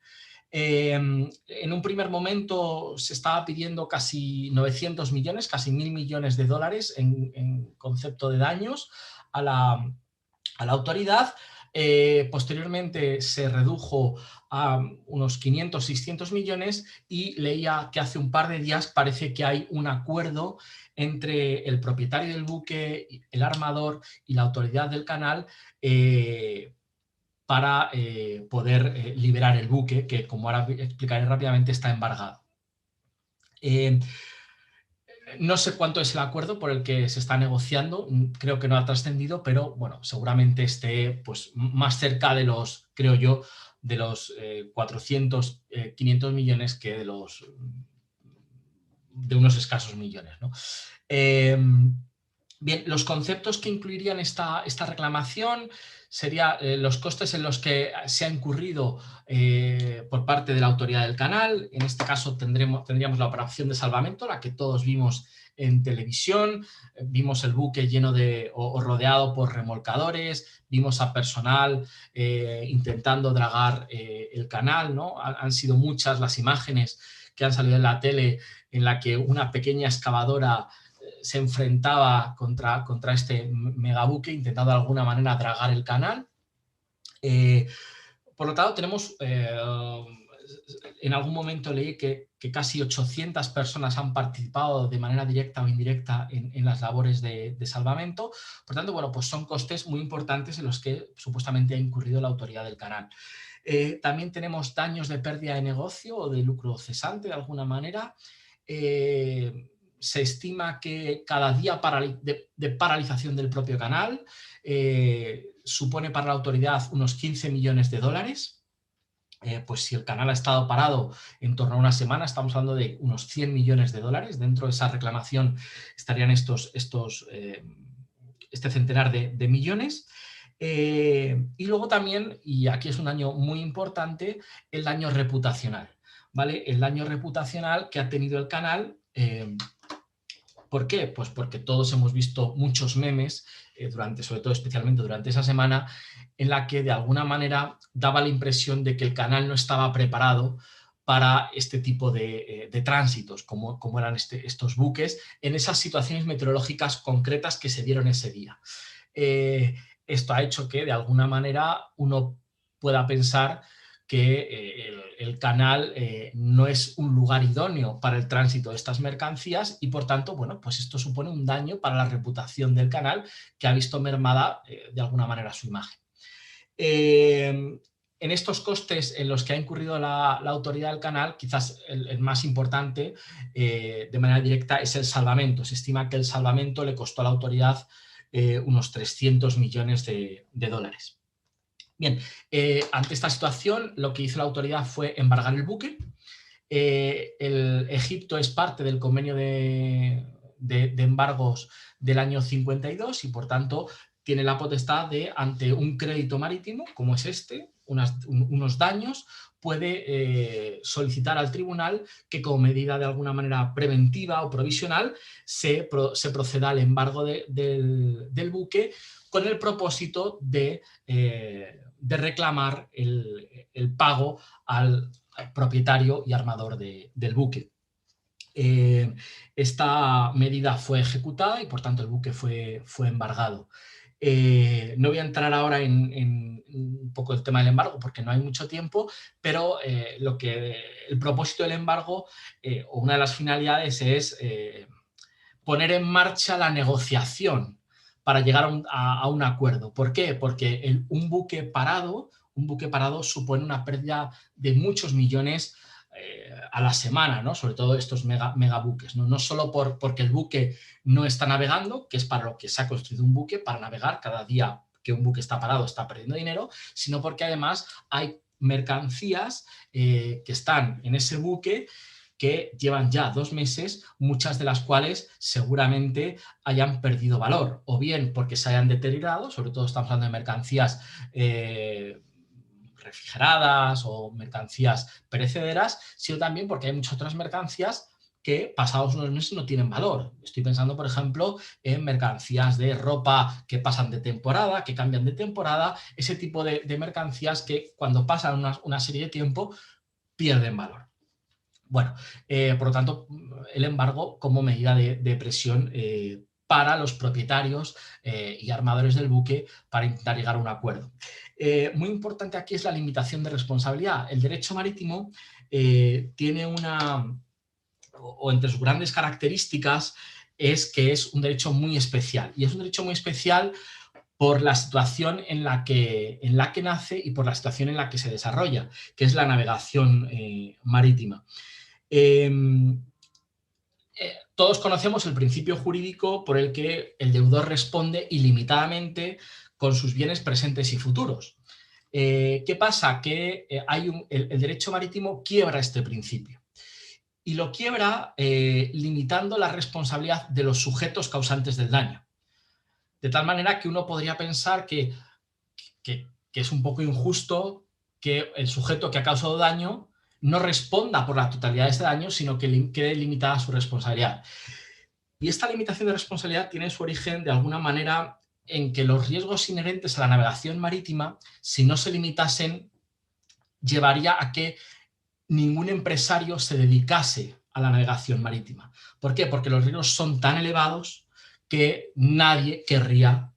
En un primer momento se estaba pidiendo casi 900 millones, casi 1.000 millones de dólares en concepto de daños a la autoridad. Posteriormente se redujo a unos 500, 600 millones, y leía que hace un par de días parece que hay un acuerdo entre el propietario del buque, el armador y la autoridad del canal para poder liberar el buque, que, como ahora explicaré rápidamente, está embargado. No sé cuánto es el acuerdo por el que se está negociando, creo que no ha trascendido, pero bueno, seguramente esté pues más cerca de los, creo yo, de los 400, 500 millones que de unos escasos millones, ¿no? Bien, los conceptos que incluirían esta reclamación serían los costes en los que se ha incurrido por parte de la autoridad del canal. En este caso tendríamos la operación de salvamento, la que todos vimos en televisión. Vimos el buque lleno o rodeado por remolcadores, vimos a personal intentando dragar el canal, ¿no? Han sido muchas las imágenes que han salido en la tele en la que una pequeña excavadora se enfrentaba contra este megabuque, intentando de alguna manera dragar el canal. Por lo tanto, tenemos, en algún momento leí que casi 800 personas han participado de manera directa o indirecta en las labores de salvamento. Por tanto, bueno, pues son costes muy importantes en los que supuestamente ha incurrido la autoridad del canal. También tenemos daños de pérdida de negocio o de lucro cesante, de alguna manera. Se estima que cada día de paralización del propio canal supone para la autoridad unos 15 millones de dólares. Pues si el canal ha estado parado en torno a una semana, estamos hablando de unos 100 millones de dólares. Dentro de esa reclamación estarían este centenar de millones. Y luego también, y aquí es un daño muy importante, el daño reputacional, ¿vale? El daño reputacional que ha tenido el canal. ¿Por qué? Pues porque todos hemos visto muchos memes, sobre todo especialmente durante esa semana, en la que de alguna manera daba la impresión de que el canal no estaba preparado para este tipo de tránsitos, como eran estos buques, en esas situaciones meteorológicas concretas que se dieron ese día. Esto ha hecho que de alguna manera uno pueda pensar que el canal no es un lugar idóneo para el tránsito de estas mercancías y por tanto, bueno, pues esto supone un daño para la reputación del canal, que ha visto mermada de alguna manera su imagen. En estos costes en los que ha incurrido la autoridad del canal, quizás el más importante de manera directa es el salvamento. Se estima que el salvamento le costó a la autoridad unos 300 millones de dólares. Bien, ante esta situación lo que hizo la autoridad fue embargar el buque. Egipto es parte del convenio de embargos del año 52 y por tanto tiene la potestad de, ante un crédito marítimo como es este, unos daños, puede solicitar al tribunal que como medida de alguna manera preventiva o provisional se proceda al embargo del buque con el propósito de reclamar el pago al propietario y armador del buque. Esta medida fue ejecutada y por tanto el buque fue embargado. No voy a entrar ahora en un poco el tema del embargo porque no hay mucho tiempo, pero el propósito del embargo o una de las finalidades es poner en marcha la negociación para llegar a un acuerdo. ¿Por qué? Porque un buque parado supone una pérdida de muchos millones a la semana, ¿no? Sobre todo estos megabuques, ¿no? No solo porque el buque no está navegando, que es para lo que se ha construido un buque, para navegar. Cada día que un buque está parado está perdiendo dinero, sino porque además hay mercancías que están en ese buque que llevan ya 2 meses, muchas de las cuales seguramente hayan perdido valor, o bien porque se hayan deteriorado, sobre todo estamos hablando de mercancías refrigeradas o mercancías perecederas, sino también porque hay muchas otras mercancías que pasados unos meses no tienen valor. Estoy pensando, por ejemplo, en mercancías de ropa que pasan de temporada, que cambian de temporada, ese tipo de mercancías que cuando pasan una serie de tiempo pierden valor. Bueno, por lo tanto, el embargo como medida de presión para los propietarios y armadores del buque para intentar llegar a un acuerdo. Muy importante aquí es la limitación de responsabilidad. El derecho marítimo tiene o entre sus grandes características es que es un derecho muy especial. Y es un derecho muy especial por la situación en la que nace y por la situación en la que se desarrolla, que es la navegación marítima. Todos conocemos el principio jurídico por el que el deudor responde ilimitadamente con sus bienes presentes y futuros. ¿Qué pasa? Que el derecho marítimo quiebra este principio y lo quiebra limitando la responsabilidad de los sujetos causantes del daño. De tal manera que uno podría pensar que es un poco injusto que el sujeto que ha causado daño no responda por la totalidad de ese daño, sino que quede limitada su responsabilidad. Y esta limitación de responsabilidad tiene su origen de alguna manera en que los riesgos inherentes a la navegación marítima, si no se limitasen, llevaría a que ningún empresario se dedicase a la navegación marítima. ¿Por qué? Porque los riesgos son tan elevados que nadie querría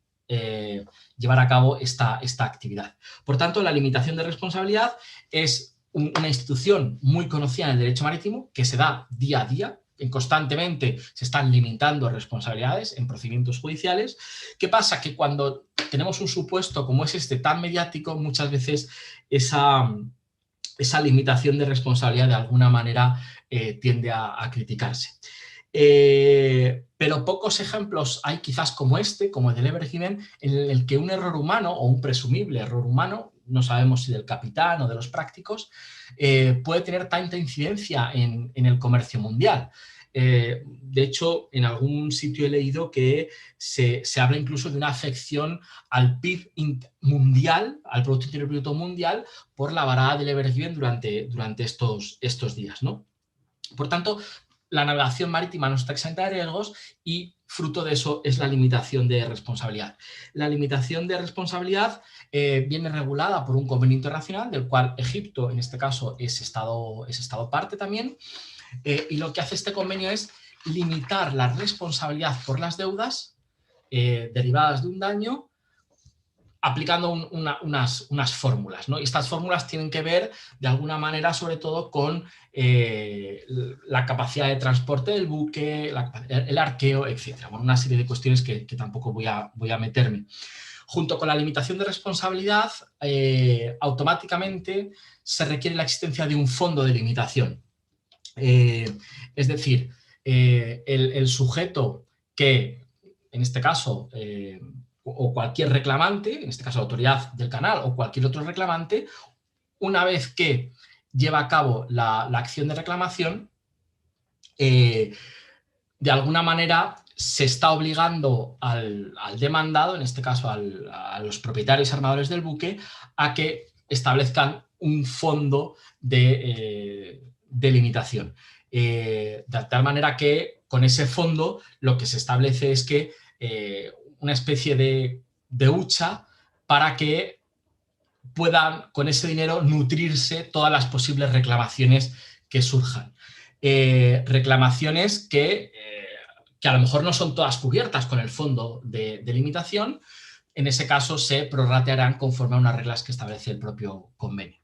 llevar a cabo esta actividad. Por tanto, la limitación de responsabilidad es una institución muy conocida en el derecho marítimo que se da día a día, constantemente se están limitando responsabilidades en procedimientos judiciales. ¿Qué pasa? Que cuando tenemos un supuesto como es este tan mediático, muchas veces esa limitación de responsabilidad de alguna manera tiende a criticarse. Pero pocos ejemplos hay quizás como este, como el del Ever Given, en el que un error humano o un presumible error humano, no sabemos si del capitán o de los prácticos, puede tener tanta incidencia en el comercio mundial. De hecho, en algún sitio he leído que se habla incluso de una afección al PIB mundial, al Producto Interior Bruto mundial, por la varada del Evergreen durante estos días, ¿no? Por tanto, la navegación marítima no está exenta de riesgos y fruto de eso es la limitación de responsabilidad. La limitación de responsabilidad viene regulada por un convenio internacional del cual Egipto, en este caso, es estado parte también. Y lo que hace este convenio es limitar la responsabilidad por las deudas derivadas de un daño aplicando unas fórmulas, ¿no? Y estas fórmulas tienen que ver, de alguna manera, sobre todo con la capacidad de transporte del buque, el arqueo, etc. Bueno, una serie de cuestiones que tampoco voy a meterme. Junto con la limitación de responsabilidad, automáticamente se requiere la existencia de un fondo de limitación. Es decir, el sujeto que, en este caso, o cualquier reclamante, en este caso la autoridad del canal o cualquier otro reclamante, una vez que lleva a cabo la acción de reclamación, de alguna manera se está obligando al demandado, en este caso a los propietarios y armadores del buque, a que establezcan un fondo de limitación. De tal manera que con ese fondo lo que se establece es que una especie de hucha para que puedan con ese dinero nutrirse todas las posibles reclamaciones que surjan. Reclamaciones que a lo mejor no son todas cubiertas con el fondo de limitación. En ese caso se prorratearán conforme a unas reglas que establece el propio convenio.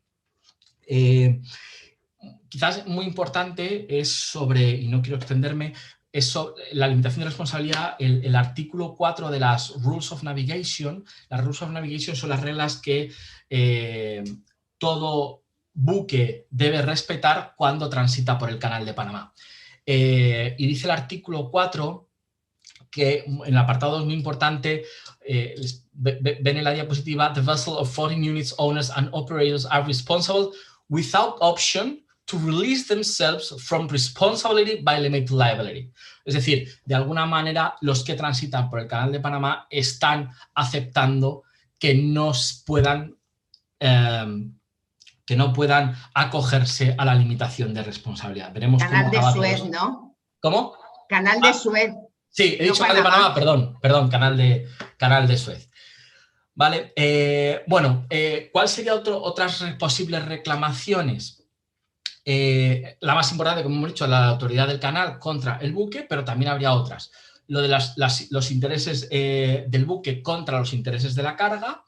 Quizás muy importante es sobre, y no quiero extenderme, es sobre la limitación de responsabilidad, el artículo 4 de las Rules of Navigation. Las Rules of Navigation son las reglas que todo buque debe respetar cuando transita por el Canal de Panamá. Y dice el artículo 4 que en el apartado 2 muy importante, ven en la diapositiva, the vessel of floating units, owners and operators are responsible without option to release themselves from responsibility by limited liability. Es decir, de alguna manera los que transitan por el Canal de Panamá están aceptando que no puedan acogerse a la limitación de responsabilidad. Veremos
Canal
cómo
de Suez, ¿no?
¿Cómo?
Canal de Suez.
Sí, he dicho Canal de Panamá, perdón, Canal de Suez. Vale, bueno, ¿cuál serían otras posibles reclamaciones? La más importante, como hemos dicho, la autoridad del canal contra el buque, pero también habría otras. Lo de los intereses del buque contra los intereses de la carga.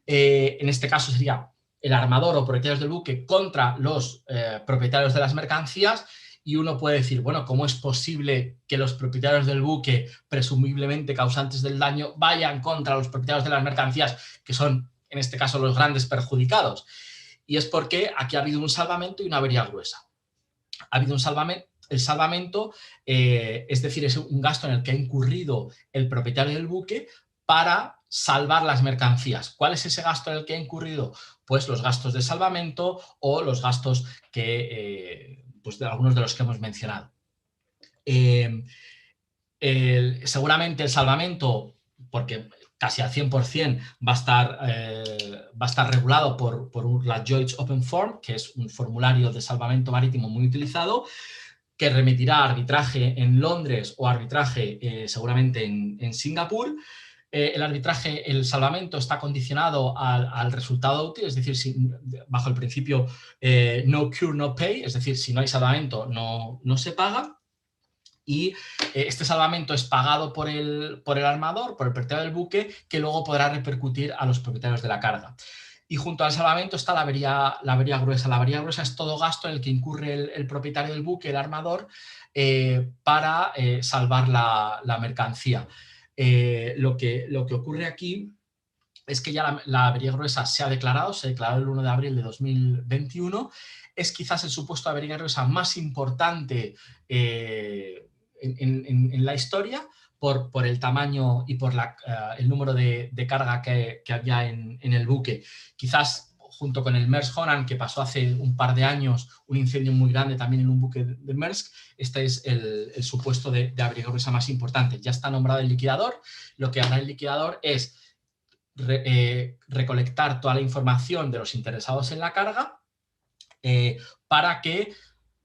En este caso sería el armador o propietarios del buque contra los propietarios de las mercancías. Y uno puede decir, bueno, ¿cómo es posible que los propietarios del buque, presumiblemente causantes del daño, vayan contra los propietarios de las mercancías, que son, en este caso, los grandes perjudicados? Y es porque aquí ha habido un salvamento y una avería gruesa. Ha habido un salvamento, el salvamento, es decir, es un gasto en el que ha incurrido el propietario del buque para salvar las mercancías. ¿Cuál es ese gasto en el que ha incurrido? Pues los gastos de salvamento o los gastos que, pues de algunos de los que hemos mencionado. Seguramente el salvamento, porque casi al 100% va a estar regulado por la Lloyd's Open Form, que es un formulario de salvamento marítimo muy utilizado, que remitirá a arbitraje en Londres o arbitraje seguramente en Singapur. El salvamento está condicionado al resultado útil, es decir, bajo el principio no cure, no pay, es decir, si no hay salvamento no se paga. Y este salvamento es pagado por el armador, por el propietario del buque, que luego podrá repercutir a los propietarios de la carga. Y junto al salvamento está la avería gruesa. La avería gruesa es todo gasto en el que incurre el propietario del buque, el armador, para salvar la mercancía. Lo que ocurre aquí es que ya la avería gruesa se declaró el 1 de abril de 2021. Es quizás el supuesto de avería gruesa más importante en la historia por el tamaño y por el número de carga que había en el buque. Quizás junto con el Maersk Honan, que pasó hace un par de años un incendio muy grande también en un buque de Maersk. Este es el supuesto de avería gruesa más importante. Ya está nombrado el liquidador. Lo que hará el liquidador es recolectar toda la información de los interesados en la carga para que,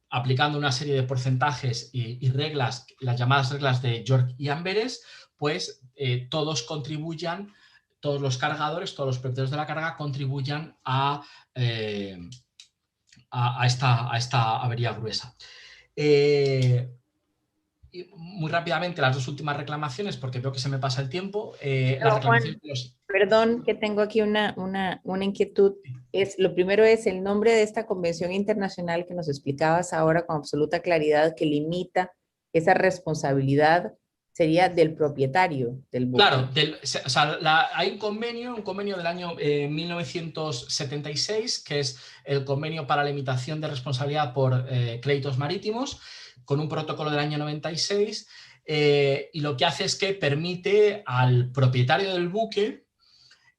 aplicando una serie de porcentajes y reglas, las llamadas reglas de York y Amberes, pues todos contribuyan, todos los cargadores, todos los propietarios de la carga contribuyan a esta avería gruesa. Y muy rápidamente las dos últimas reclamaciones, porque veo que se me pasa el tiempo. Las reclamaciones de los...
Perdón, que tengo aquí una inquietud. Lo primero es el nombre de esta convención internacional que nos explicabas ahora con absoluta claridad, que limita esa responsabilidad, sería del propietario del buque.
Claro, hay un convenio del año 1976, que es el convenio para la limitación de responsabilidad por créditos marítimos, con un protocolo del año 96, y lo que hace es que permite al propietario del buque,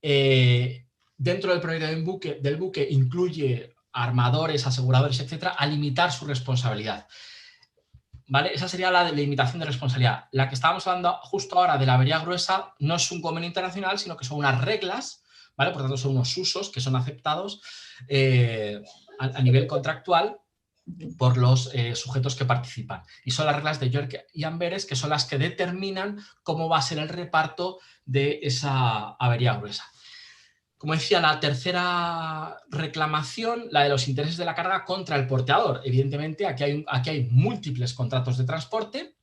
dentro del propietario del buque incluye armadores, aseguradores, etcétera, a limitar su responsabilidad. ¿Vale? Esa sería la limitación de responsabilidad. La que estábamos hablando justo ahora de la avería gruesa no es un convenio internacional, sino que son unas reglas, ¿vale? Por tanto, son unos usos que son aceptados a nivel contractual por los sujetos que participan. Y son las reglas de York y Amberes, que son las que determinan cómo va a ser el reparto de esa avería gruesa. Como decía, la tercera reclamación, la de los intereses de la carga contra el porteador. Evidentemente, aquí hay múltiples contratos de transporte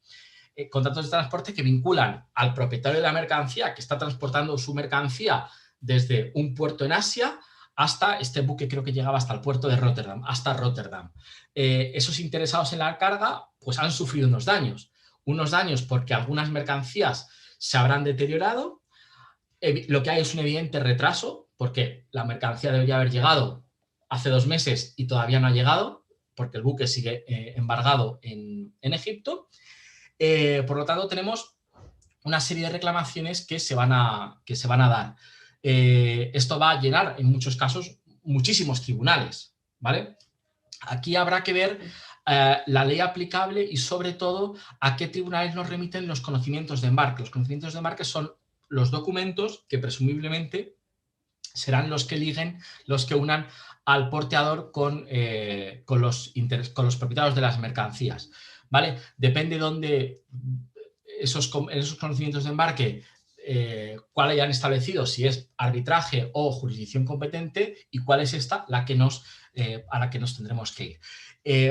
que vinculan al propietario de la mercancía que está transportando su mercancía desde un puerto en Asia hasta este buque, creo que llegaba hasta el puerto de Rotterdam, hasta Rotterdam. Esos interesados en la carga pues han sufrido unos daños porque algunas mercancías se habrán deteriorado. Lo que hay es un evidente retraso, porque la mercancía debería haber llegado hace 2 meses y todavía no ha llegado, porque el buque sigue embargado en Egipto. Por lo tanto, tenemos una serie de reclamaciones que se van a dar. Esto va a llenar, en muchos casos, muchísimos tribunales, ¿vale? Aquí habrá que ver la ley aplicable y, sobre todo, a qué tribunales nos remiten los conocimientos de embarque. Los conocimientos de embarque son los documentos que presumiblemente serán los que liguen, los que unan al porteador con los propietarios de las mercancías, ¿vale? Depende dónde esos conocimientos de embarque, cuál hayan establecido, si es arbitraje o jurisdicción competente, y cuál es esta a la que nos tendremos que ir.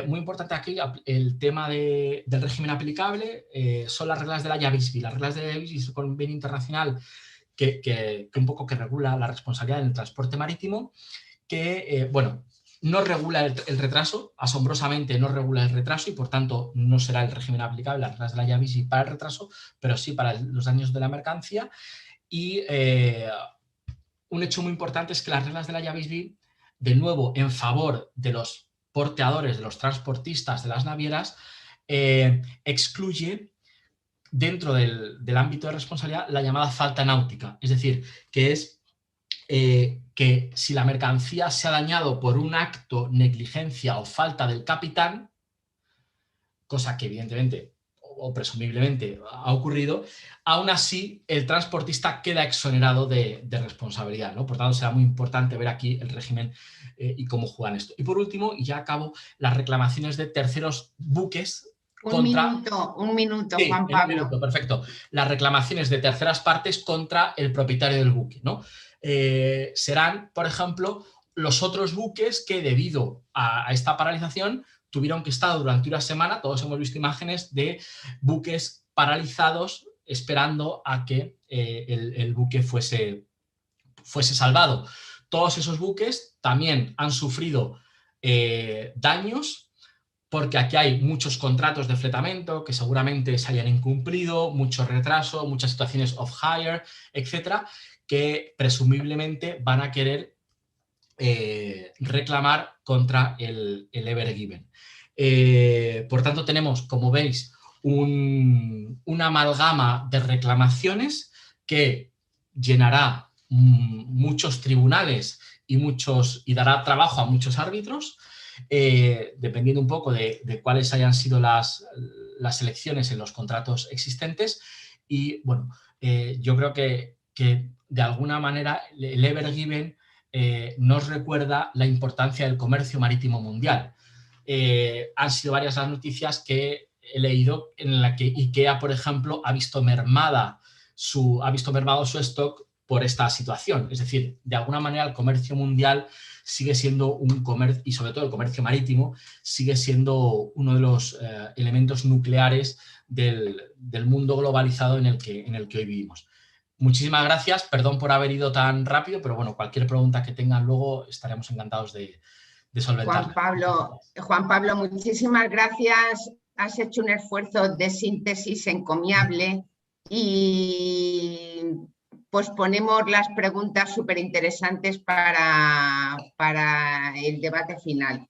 Muy importante aquí el tema del régimen aplicable, son las reglas de la ICC. Las reglas de la ICC es un convenio internacional que un poco que regula la responsabilidad en el transporte marítimo, que, bueno, no regula el retraso, asombrosamente no regula el retraso, y por tanto no será el régimen aplicable las reglas de la ICC para el retraso, pero sí para los daños de la mercancía. Y un hecho muy importante es que las reglas de la ICC, de nuevo en favor de los porteadores, de los transportistas, de las navieras, excluye dentro del ámbito de responsabilidad la llamada falta náutica, es decir, que es que si la mercancía se ha dañado por un acto, negligencia o falta del capitán, cosa que evidentemente o presumiblemente ha ocurrido, aún así el transportista queda exonerado de responsabilidad, ¿no? Por tanto, será muy importante ver aquí el régimen y cómo juegan esto. Y por último, y ya acabo, las reclamaciones de terceros buques.
Un minuto, sí, Juan Pablo.
Un minuto, perfecto. Las reclamaciones de terceras partes contra el propietario del buque, ¿no? Serán, por ejemplo, los otros buques que, debido a esta paralización, tuvieron que estar durante una semana. Todos hemos visto imágenes de buques paralizados esperando a que el buque fuese salvado. Todos esos buques también han sufrido daños, porque aquí hay muchos contratos de fletamento que seguramente se hayan incumplido, mucho retraso, muchas situaciones off-hire, etcétera, que presumiblemente van a querer reclamar contra el Ever Given. Por tanto, tenemos, como veis, una amalgama de reclamaciones que llenará muchos tribunales y dará trabajo a muchos árbitros, dependiendo un poco de cuáles hayan sido las elecciones en los contratos existentes. Y bueno, yo creo que de alguna manera el Ever Given nos recuerda la importancia del comercio marítimo mundial. Han sido varias las noticias que he leído en la que IKEA, por ejemplo, ha visto mermado su stock por esta situación. Es decir, de alguna manera el comercio mundial sigue siendo un comercio, y sobre todo el comercio marítimo, sigue siendo uno de los elementos nucleares del mundo globalizado en el que hoy vivimos. Muchísimas gracias, perdón por haber ido tan rápido, pero bueno, cualquier pregunta que tengan luego estaremos encantados de solventar.
Juan Pablo, muchísimas gracias. Has hecho un esfuerzo de síntesis encomiable y pues ponemos las preguntas súper interesantes para el debate final.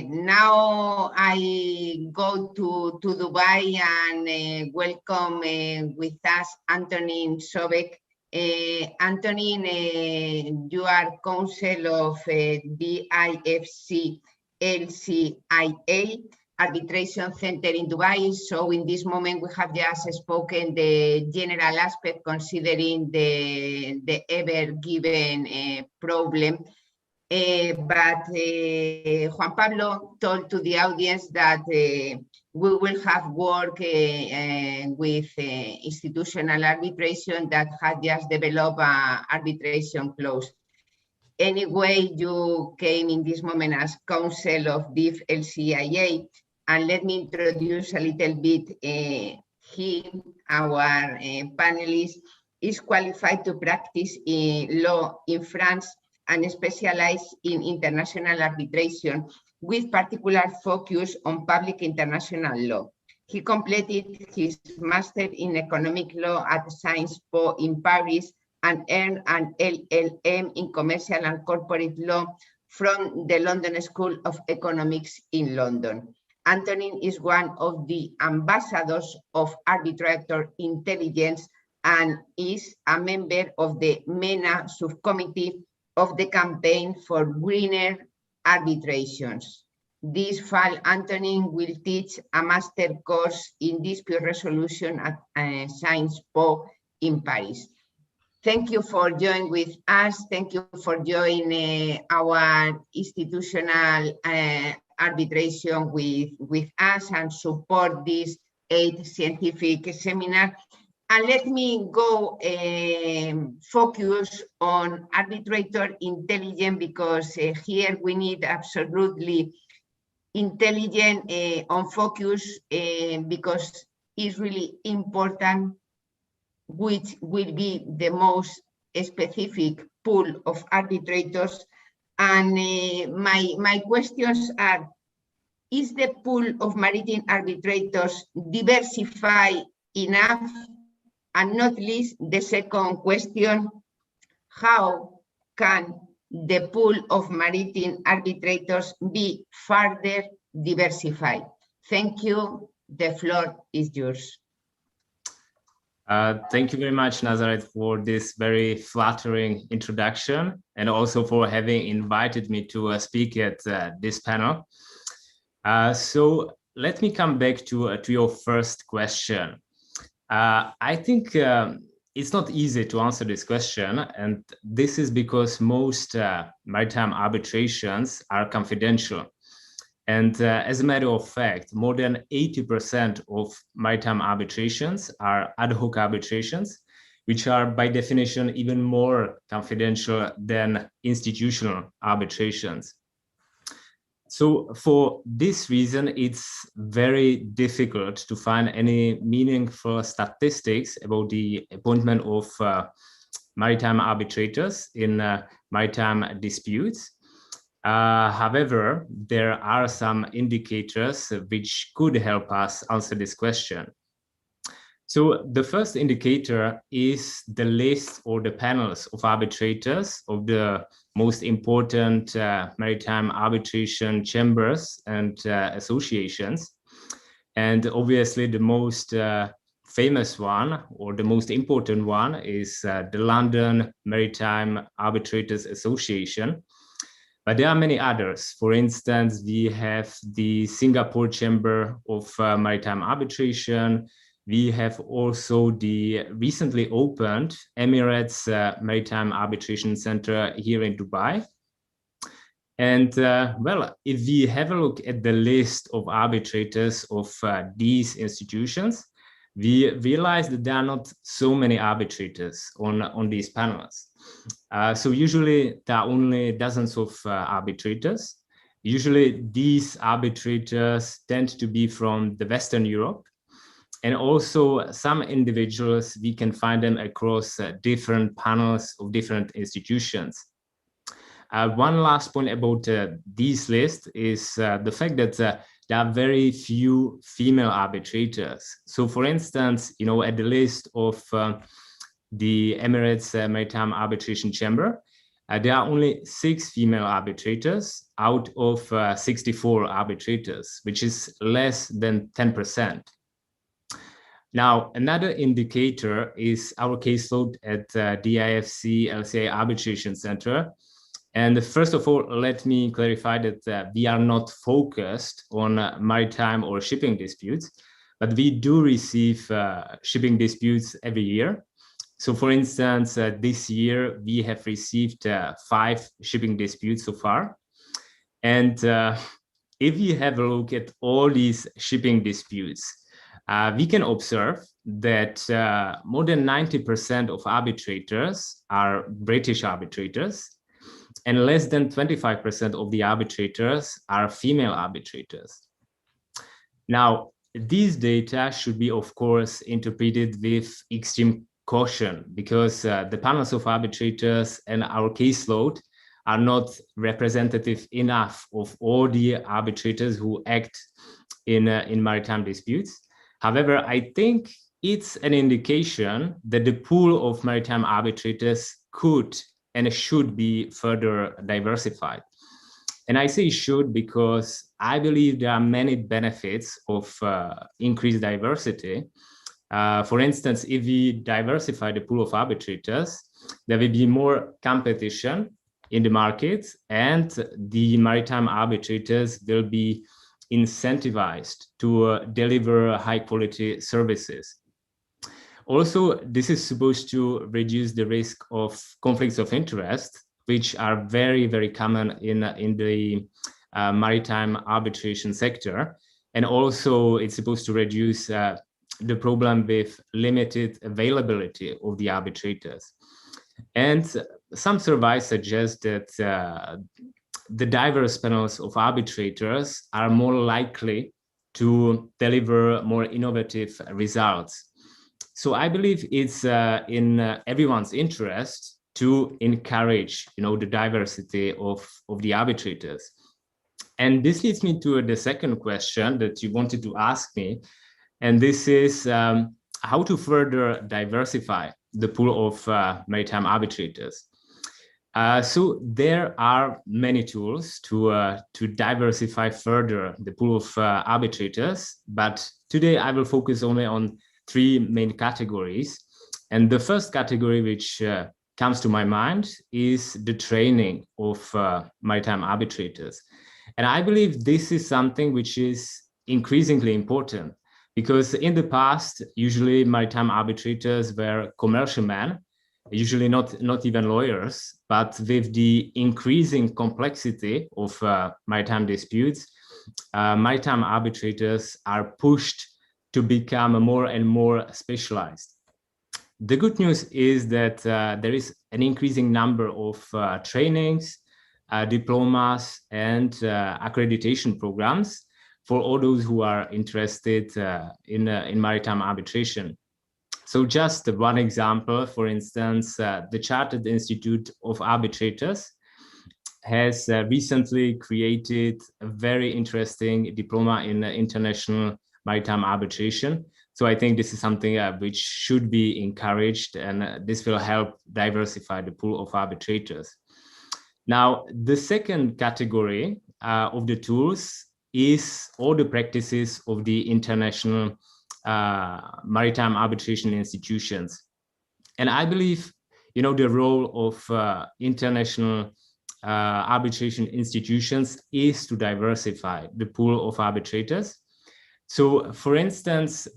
Now I go to Dubai and welcome with us Antonin Sobek. Antonin, you are counsel of the ICC LCIA Arbitration Center in Dubai. So in this moment we have just spoken the general aspect considering the ever given problem. But Juan Pablo told to the audience that we will have work with institutional arbitration that had just developed an arbitration clause. Anyway, you came in this moment as counsel of the LCIA, and let me introduce a little bit him. Our panelist is qualified to practice law in France and specialized in international arbitration with particular focus on public international law. He completed his master in economic law at Sciences Po in Paris and earned an LLM in commercial and corporate law from the London School of Economics in London. Antonin is one of the ambassadors of arbitrator intelligence and is a member of the MENA subcommittee of the campaign for greener arbitrations. This fall, Antonin will teach a master course in dispute resolution at Sciences Po in Paris. Thank you for joining with us. Thank you for joining our institutional arbitration with us and support this 8th scientific seminar. And let me go focus on arbitrator intelligence, because here we need absolutely intelligent on focus because it's really important which will be the most specific pool of arbitrators. And my questions are, is the pool of maritime arbitrators diversified enough? And not least, the second question, how can the pool of maritime arbitrators be further diversified? Thank you. The floor is yours.
Thank you very much, Nazareth, for this very flattering introduction, and also for having invited me to speak at this panel. So let me come back to your first question. I think it's not easy to answer this question, and this is because most maritime arbitrations are confidential. And as a matter of fact, more than 80% of maritime arbitrations are ad hoc arbitrations, which are by definition even more confidential than institutional arbitrations. So for this reason, it's very difficult to find any meaningful statistics about the appointment of maritime arbitrators in maritime disputes. However, there are some indicators which could help us answer this question. So the first indicator is the list or the panels of arbitrators of the most important maritime arbitration chambers and associations. And obviously the most famous one, or the most important one, is the London Maritime Arbitrators Association. But there are many others. For instance, we have the Singapore Chamber of Maritime Arbitration. We have also the recently opened Emirates Maritime Arbitration Center here in Dubai. And well, if we have a look at the list of arbitrators of these institutions, we realize that there are not so many arbitrators on these panels. So usually there are only dozens of arbitrators. Usually these arbitrators tend to be from the Western Europe. And also some individuals, we can find them across different panels of different institutions. One last point about this list is the fact that there are very few female arbitrators. So for instance, you know, at the list of the Emirates Maritime Arbitration Chamber, there are only 6 female arbitrators out of 64 arbitrators, which is less than 10%. Now, another indicator is our caseload at the ICC LCIA Arbitration Center. And first of all, let me clarify that we are not focused on maritime or shipping disputes, but we do receive shipping disputes every year. So for instance, this year we have received 5 shipping disputes so far. And if you have a look at all these shipping disputes, we can observe that more than 90% of arbitrators are British arbitrators, and less than 25% of the arbitrators are female arbitrators. Now, these data should be, of course, interpreted with extreme caution, because the panels of arbitrators and our caseload are not representative enough of all the arbitrators who act in maritime disputes. However, I think it's an indication that the pool of maritime arbitrators could and should be further diversified. And I say should because I believe there are many benefits of increased diversity. For instance, if we diversify the pool of arbitrators, there will be more competition in the market, and the maritime arbitrators will be incentivized to deliver high quality services. Also, this is supposed to reduce the risk of conflicts of interest, which are very, very common in the maritime arbitration sector. And also, it's supposed to reduce the problem with limited availability of the arbitrators. And some surveys suggest that the diverse panels of arbitrators are more likely to deliver more innovative results. So I believe it's in everyone's interest to encourage, you know, the diversity of the arbitrators. And this leads me to the second question that you wanted to ask me. And this is how to further diversify the pool of maritime arbitrators. So there are many tools to diversify further the pool of arbitrators, but today I will focus only on 3 main categories. And the first category which comes to my mind is the training of maritime arbitrators. And I believe this is something which is increasingly important, because in the past, usually maritime arbitrators were commercial men, usually not even lawyers, but with the increasing complexity of maritime disputes, maritime arbitrators are pushed to become more and more specialized. The good news is that there is an increasing number of trainings, diplomas, and accreditation programs for all those who are interested in maritime arbitration. So just one example, for instance, the Chartered Institute of Arbitrators has recently created a very interesting diploma in international maritime arbitration. So I think this is something which should be encouraged, and this will help diversify the pool of arbitrators. Now, the second category of the tools is all the practices of the international maritime arbitration institutions. And I believe, the role of international arbitration institutions is to diversify the pool of arbitrators. So, for instance,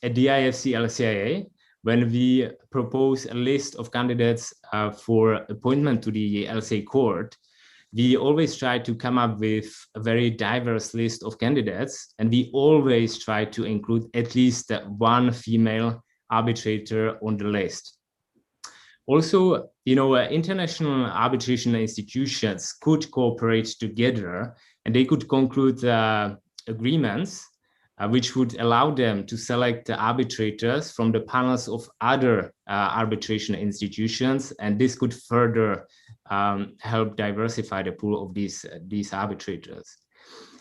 at the ICC LCIA, when we propose a list of candidates for appointment to the LCA court, we always try to come up with a very diverse list of candidates, and we always try to include at least one female arbitrator on the list. Also, international arbitration institutions could cooperate together, and they could conclude agreements which would allow them to select the arbitrators from the panels of other arbitration institutions, and this could further help diversify the pool of these arbitrators.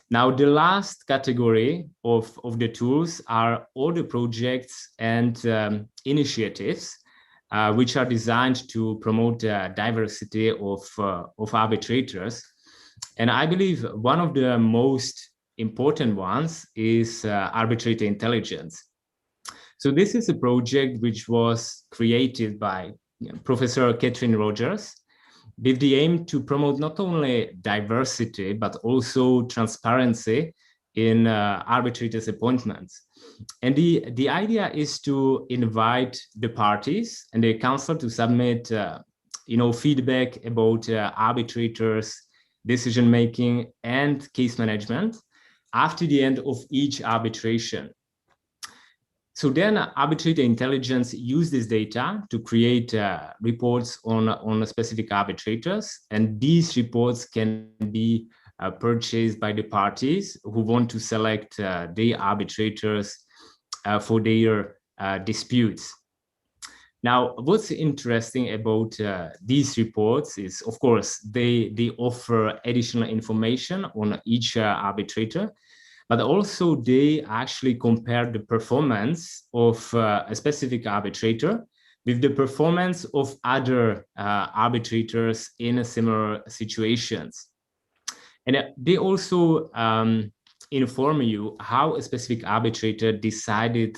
Now, the last category of the tools are all the projects and initiatives which are designed to promote the diversity of arbitrators. And I believe one of the most important ones is arbitrator intelligence. So this is a project which was created by Professor Catherine Rogers with the aim to promote not only diversity, but also transparency in arbitrators' appointments. And the idea is to invite the parties and the council to submit feedback about arbitrators' decision-making and case management after the end of each arbitration. So then arbitrator intelligence use this data to create reports on specific arbitrators, and these reports can be purchased by the parties who want to select their arbitrators for their disputes. Now, what's interesting about these reports is, of course, they offer additional information on each arbitrator, but also they actually compare the performance of a specific arbitrator with the performance of other arbitrators in similar situations. And they also inform you how a specific arbitrator decided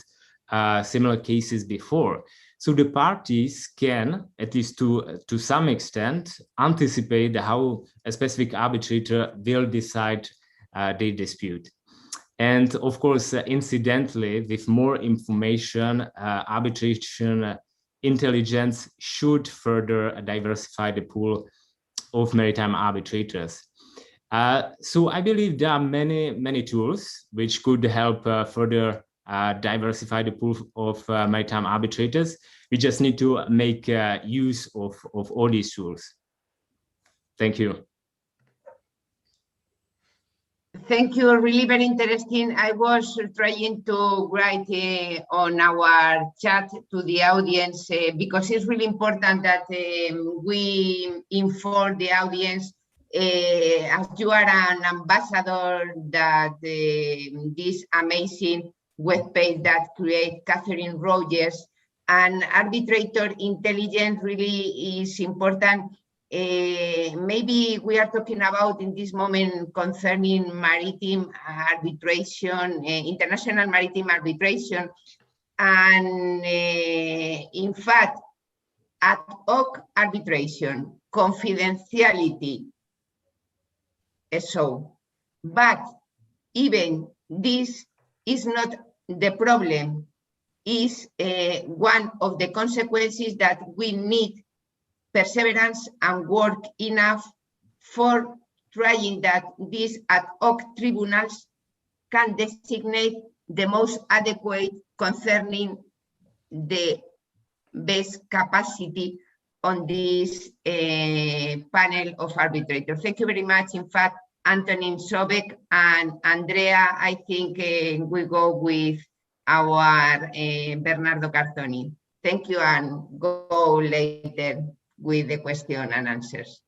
similar cases before. So the parties can, at least to some extent, anticipate how a specific arbitrator will decide their dispute. And of course, incidentally, with more information, arbitration intelligence should further diversify the pool of maritime arbitrators. So I believe there are many tools which could help further diversify the pool of maritime arbitrators. We just need to make use of all these tools. Thank you.
Thank you, really very interesting. I was trying to write on our chat to the audience because it's really important that we inform the audience as you are an ambassador that this amazing webpage that creates Catherine Rogers and arbitrator intelligence really is important. Maybe we are talking about in this moment concerning maritime arbitration, international maritime arbitration, and in fact, ad hoc arbitration, confidentiality. So, but even this is not the problem, is one of the consequences that we need perseverance and work enough for trying that these ad hoc tribunals can designate the most adequate concerning the best capacity on this panel of arbitrators. Thank you very much. In fact, Antonin Sobek and Andrea, I think we go with our Bernardo Cartoni. Thank you, and go later with the question and answers.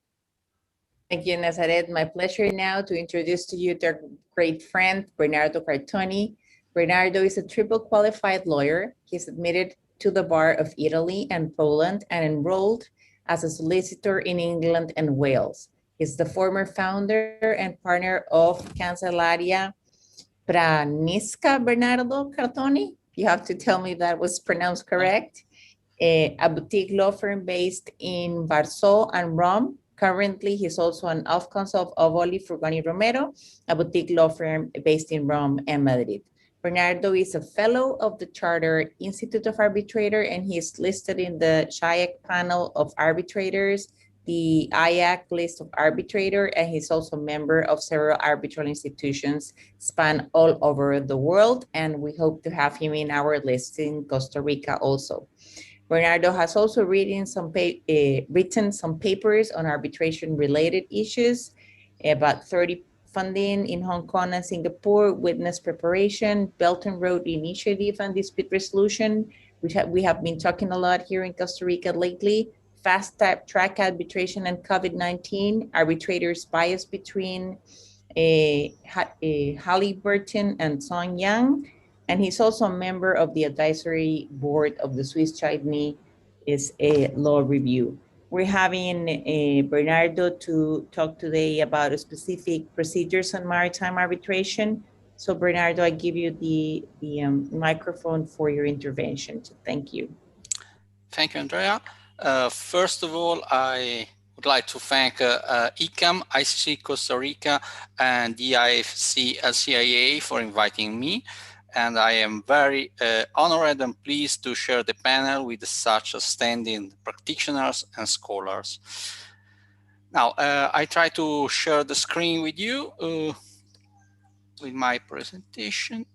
Thank you, Nazaret. My pleasure now to introduce to you their great friend, Bernardo Cartoni. Bernardo is a triple qualified lawyer. He's admitted to the bar of Italy and Poland and enrolled as a solicitor in England and Wales. He's the former founder and partner of Cancelaria Pranisca. Bernardo Cartoni, You have to tell me that was pronounced correct. A boutique law firm based in Warsaw and Rome. Currently, he's also an off counsel of Oli Frugoni Romero, a boutique law firm based in Rome and Madrid. Bernardo is a fellow of the Charter Institute of Arbitrator, and he is listed in the SHIAC panel of arbitrators, the IAC list of arbitrator, and he's also a member of several arbitral institutions span all over the world. And we hope to have him in our list in Costa Rica also. Bernardo has also written some papers on arbitration-related issues, about 30 funding in Hong Kong and Singapore, witness preparation, Belt and Road Initiative and dispute resolution, which we have been talking a lot here in Costa Rica lately, fast track arbitration and COVID-19, arbitrators bias between Halliburton and Song Yang. And he's also a member of the advisory board of the Swiss Chinese Law Review. We're having Bernardo to talk today about specific procedures on maritime arbitration. So Bernardo, I give you the microphone for your intervention. So thank you.
Thank you, Andrea. First of all, I would like to thank ICAM, ICC Costa Rica, and the ICC LCIA for inviting me. And I am very honored and pleased to share the panel with such outstanding practitioners and scholars. Now, I try to share the screen with you with my presentation.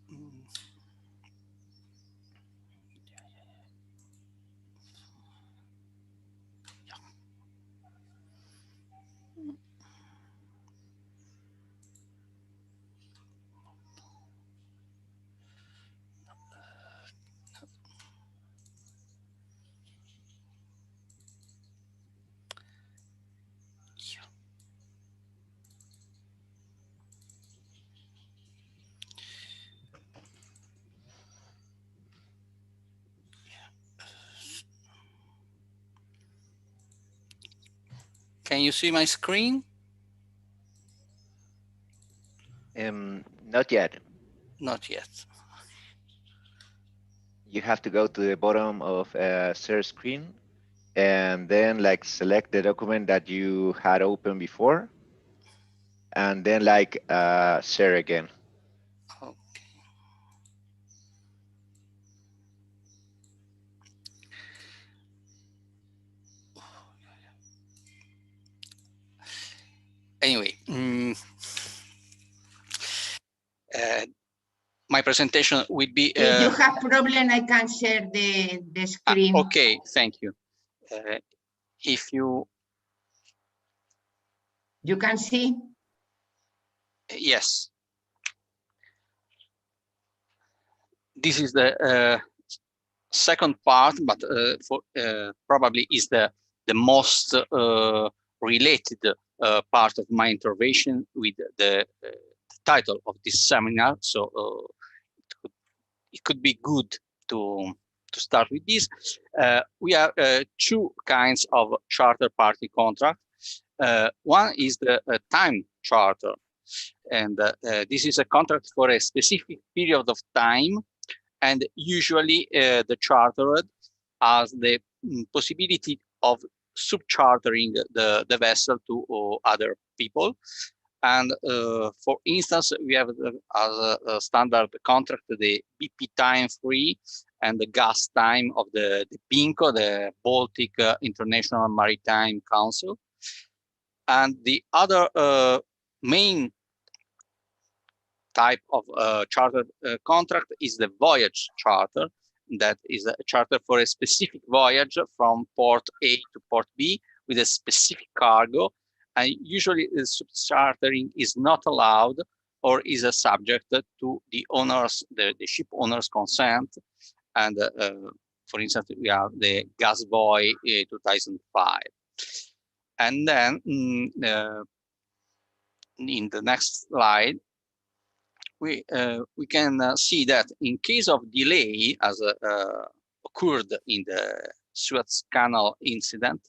Can you see my screen?
Not yet.
Not yet.
You have to go to the bottom of share screen and then like select the document that you had open before and then like share again.
Okay. Anyway, my presentation will be.
If you have problem, I can share the screen.
Okay, thank you. If you
can see.
Yes. This is the second part, but probably is the most related part of my intervention with the title of this seminar. So it could be good to start with this. We have two kinds of charter party contract. One is the time charter, and this is a contract for a specific period of time, and usually the chartered has the possibility of subchartering the vessel to other people. And for instance, we have as a standard contract the BP time free and the gas time of the PINCO, the Baltic International Maritime Council. And the other main type of charter contract is the voyage charter. That is a charter for a specific voyage from port A to port B with a specific cargo. And usually the subchartering is not allowed or is a subject to the owners, the ship owner's consent. And for instance, we have the Gasboy 2005. And then in the next slide, we can see that in case of delay, as occurred in the Suez Canal incident,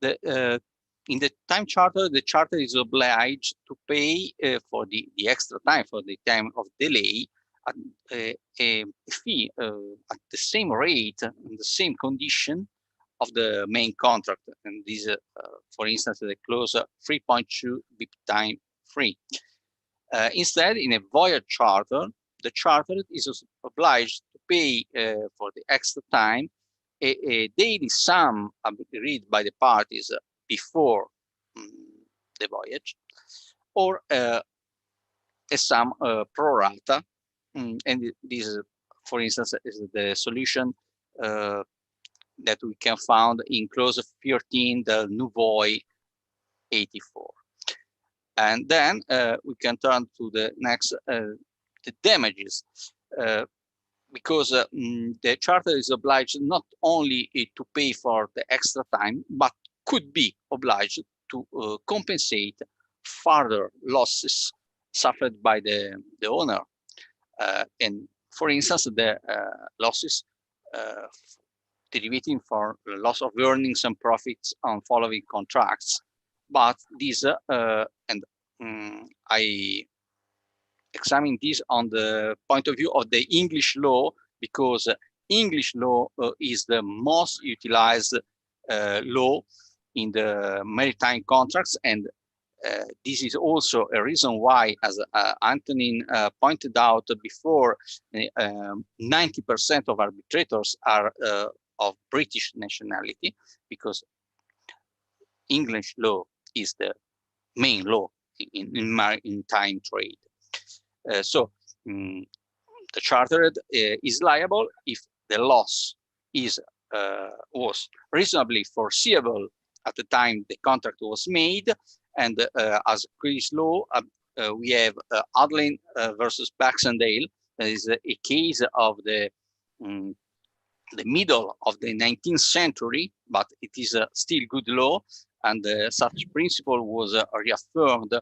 in the time charter, the charter is obliged to pay for the extra time, for the time of delay, a fee at the same rate and the same condition of the main contract. And this, for instance, the clause 3.2 BIP time free. Instead, in a voyage charter, the chartered is obliged to pay for the extra time a daily sum agreed by the parties before the voyage, or a sum pro rata. And this, for instance, is the solution that we can find in clause 13, the Nouveau 84. And then we can turn to the next, the damages, because the charter is obliged not only to pay for the extra time, but could be obliged to compensate further losses suffered by the owner. And for instance, the losses derivating from loss of earnings and profits on following contracts. But these, and I examine this on the point of view of the English law, because English law is the most utilized law in the maritime contracts, and this is also a reason why, as Antonin pointed out before, 90% of arbitrators are of British nationality, because English law is the main law in maritime trade. So the chartered is liable if the loss is was reasonably foreseeable at the time the contract was made. And as British law, we have Adlin versus Baxendale. That is a case of the middle of the 19th century, but it is still good law. And such principle was reaffirmed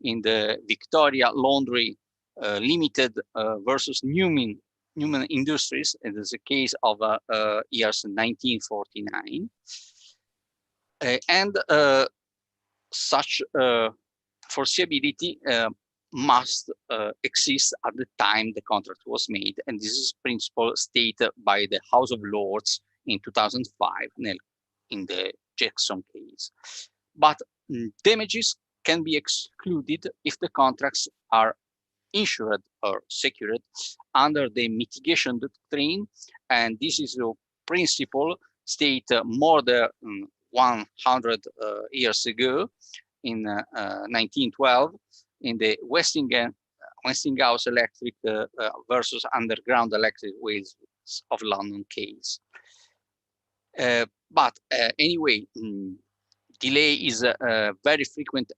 in the Victoria Laundry Limited versus Newman Industries. It is a case of years 1949. And such foreseeability must exist at the time the contract was made. And this is principle stated by the House of Lords in 2005 in the Jackson case. But damages can be excluded if the contracts are insured or secured under the mitigation doctrine. And this is a principle stated more than 100 years ago in 1912 in the Westinghouse Electric versus Underground Electric Wales of London case. But anyway, delay is a very frequent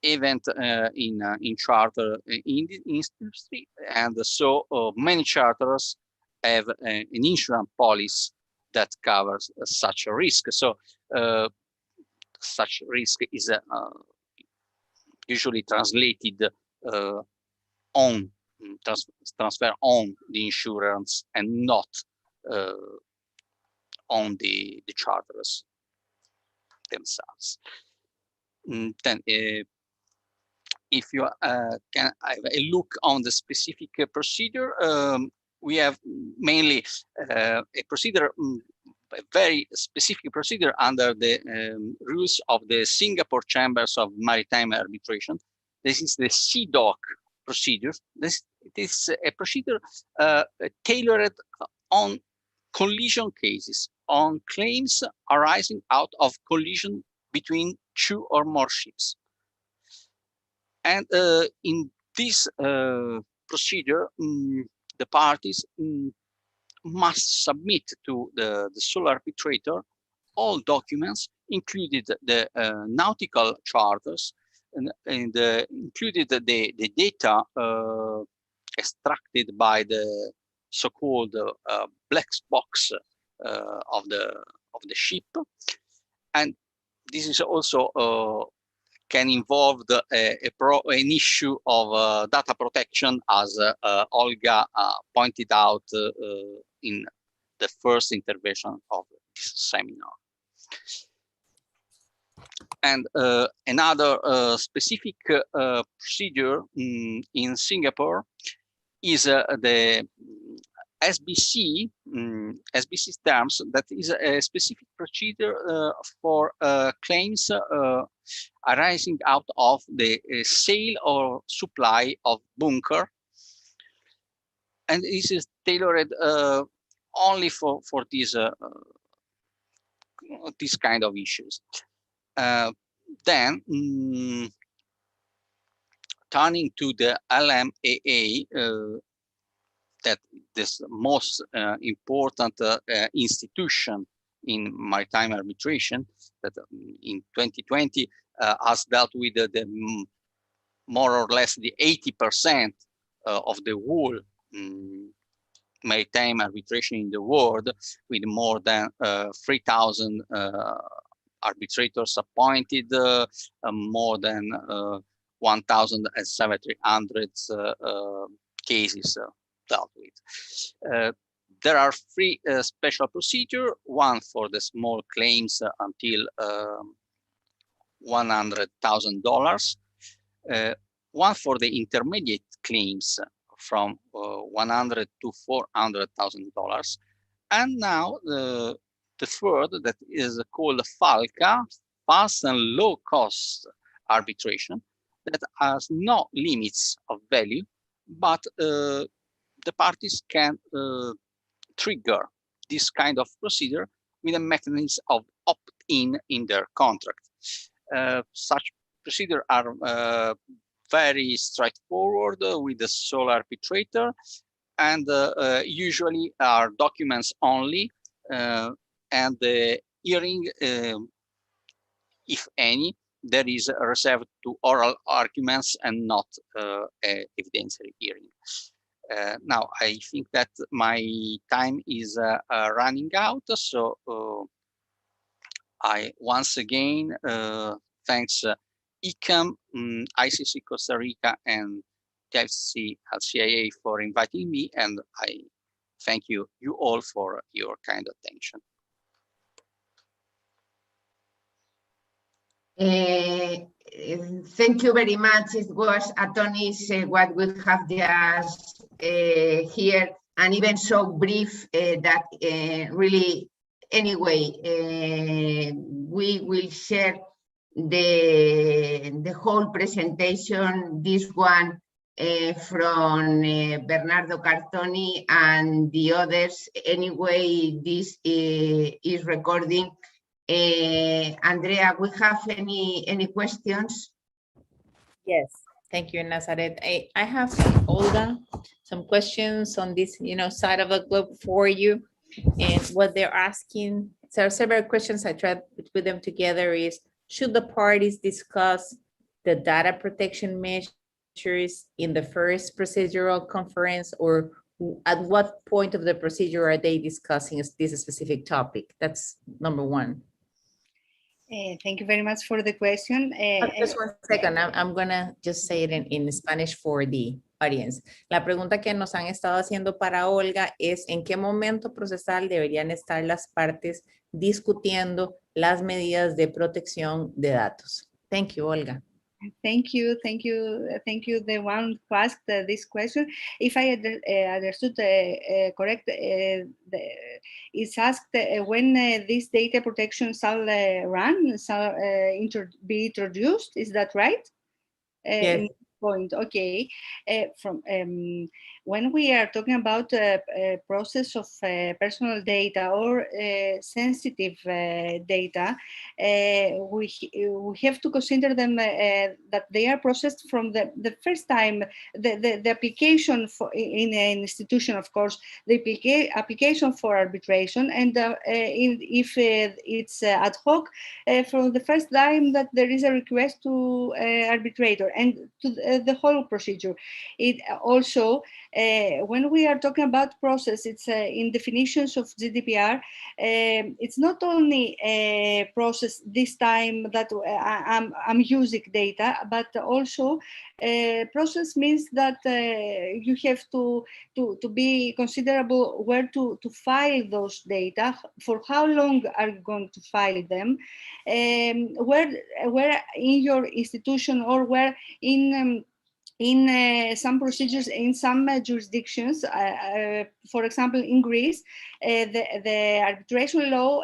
event in charter in the industry, and so many charters have an insurance policy that covers such a risk. So such risk is usually translated on transfer on the insurance and not on the charters themselves. Then if you can have a look on the specific procedure, we have mainly a procedure, a very specific procedure under the rules of the Singapore Chambers of Maritime Arbitration. This is the CDOC procedure. This is a procedure tailored on collision cases, on claims arising out of collision between two or more ships. And in this procedure, the parties must submit to the sole arbitrator all documents, included the nautical charters, and included the data extracted by the so-called black box of the ship. And this is also can involve an issue of data protection, as Olga pointed out in the first intervention of this seminar. And another specific procedure in Singapore is the SBC, SBC terms, that is a specific procedure for claims arising out of the sale or supply of bunker. And this is tailored only for these this kind of issues. Then, turning to the LMAA, that this most important institution in maritime arbitration, that in 2020 has dealt with the more or less the 80% of the whole maritime arbitration in the world, with more than 3,000 arbitrators appointed, more than 1,700 cases dealt with. There are three special procedures, one for the small claims until $100,000, one for the intermediate claims from $100,000 to $400,000, and now the third, that is called FALCA, fast and low cost arbitration, that has no limits of value, but the parties can trigger this kind of procedure with a mechanism of opt-in in their contract. Such procedures are very straightforward with the sole arbitrator, and usually are documents only, and the hearing, if any, there is reserved to oral arguments and not evidentiary hearing. Now, I think that my time is running out, so I once again thanks ICAM, ICC Costa Rica, and ICC LCIA for inviting me, and I thank you all for your kind attention.
Thank you very much. It was astonishing what we have just here, and even so brief that really, anyway, we will share the whole presentation, this one from Bernardo Cartoni and the others. Anyway, this is recording. Andrea, we have any questions?
Yes, thank you, Nazareth. I have, Olga, some questions on this, side of the globe for you. And what they're asking, there are several questions. I tried to put them together. Is, should the parties discuss the data protection measures in the first procedural conference, or at what point of the procedure are they discussing this specific topic? That's number one.
Thank you very much for the question.
Just one second, I'm gonna just say it in Spanish for the audience. La pregunta que nos han estado haciendo para Olga es ¿en qué momento procesal deberían estar las partes discutiendo las medidas de protección de datos? Thank you, Olga.
Thank you, the one who asked this question. If I understood correct, it's asked when this data protection shall be introduced. Is that right?
Yes.
Point. Okay. When we are talking about process of personal data or sensitive data, we have to consider them that they are processed from the first time, the application for, in an institution, of course, the application for arbitration, and if it's ad hoc, from the first time that there is a request to arbitrator and to the whole procedure. It also, when we are talking about process, it's in definitions of GDPR, it's not only a process this time that I'm using data, but also process means that you have to be considerable where to file those data, for how long are you going to file them, where in your institution or where in in some procedures, in some jurisdictions, for example, in Greece, the arbitration law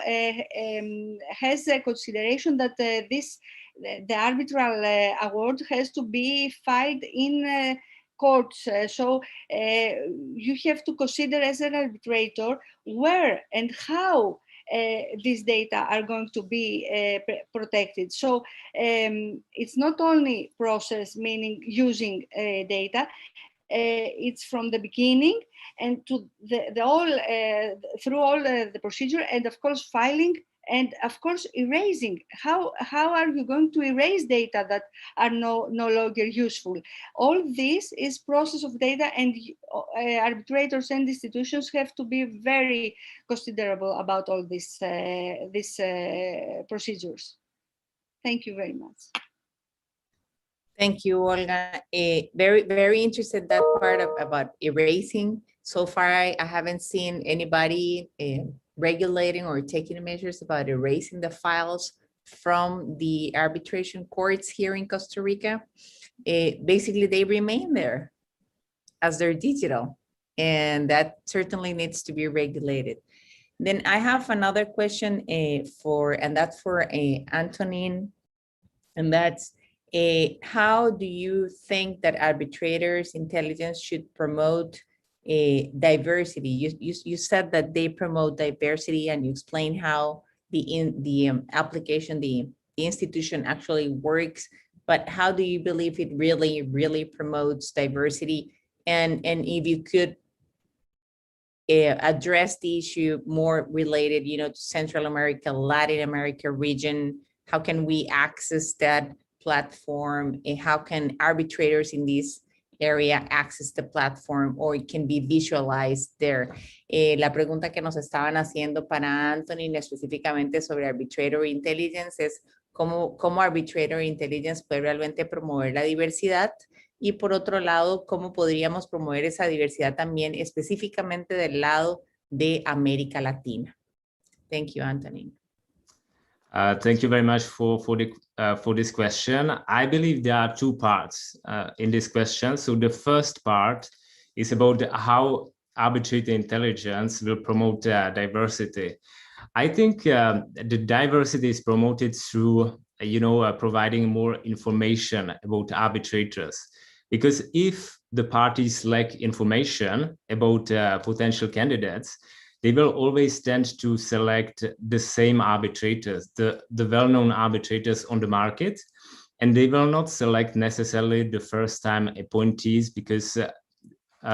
has a consideration that the arbitral award has to be filed in courts. So you have to consider as an arbitrator where and how these data are going to be protected. So it's not only process, meaning using data, it's from the beginning and to the all through all the procedure, and of course filing, and of course erasing. How are you going to erase data that are no longer useful? All this is process of data, and arbitrators and institutions have to be very considerable about all these procedures. Thank you very much.
Thank you, Olga. Very, very interested in that part about erasing. So far, I haven't seen anybody regulating or taking measures about erasing the files from the arbitration courts here in Costa Rica. Basically, they remain there as they're digital, and that certainly needs to be regulated. Then I have another question that's for Antonin, and that's how do you think that arbitrators' intelligence should promote diversity? You said that they promote diversity, and you explain how the application, the institution actually works, but how do you believe it really promotes diversity? And if you could address the issue more related, to Central America, Latin America region, how can we access that platform? How can arbitrators in this area access the platform, or it can be visualized there? La pregunta que nos estaban haciendo para Anthony específicamente sobre arbitrator intelligence es cómo arbitrator intelligence puede realmente promover la diversidad, y por otro lado, cómo podríamos promover esa diversidad también específicamente del lado de América Latina. Thank you, Anthony.
Thank you very much for this question. I believe there are two parts in this question. So the first part is about how arbitrator intelligence will promote diversity. I think the diversity is promoted through, providing more information about arbitrators. Because if the parties lack information about potential candidates, they will always tend to select the same arbitrators, the well-known arbitrators on the market, and they will not select necessarily the first-time appointees because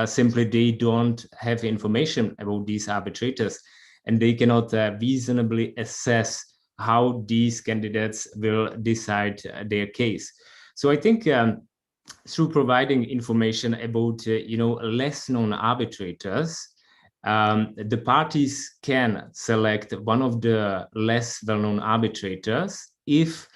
simply they don't have information about these arbitrators, and they cannot reasonably assess how these candidates will decide their case. So I think through providing information about less known arbitrators, the parties can select one of the less well-known arbitrators if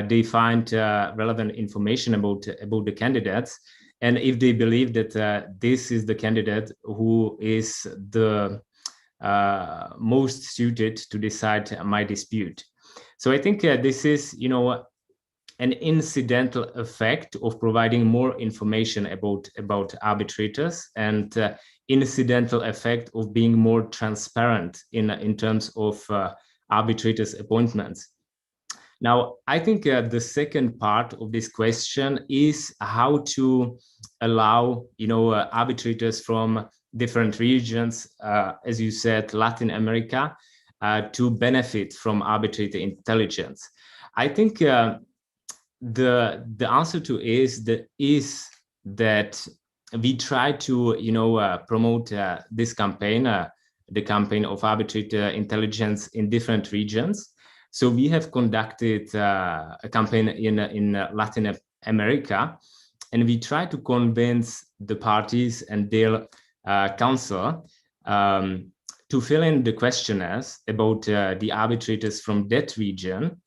they find relevant information about the candidates, and if they believe that this is the candidate who is the most suited to decide my dispute. So I think this is, an incidental effect of providing more information about arbitrators, and incidental effect of being more transparent in terms of arbitrators' appointments. Now, I think the second part of this question is how to allow, arbitrators from different regions, as you said, Latin America, to benefit from arbitrator intelligence. I think the answer to is that we try to promote this campaign, the campaign of arbitrator intelligence in different regions. So we have conducted a campaign in Latin America, and we try to convince the parties and their counsel to fill in the questionnaires about the arbitrators from that region.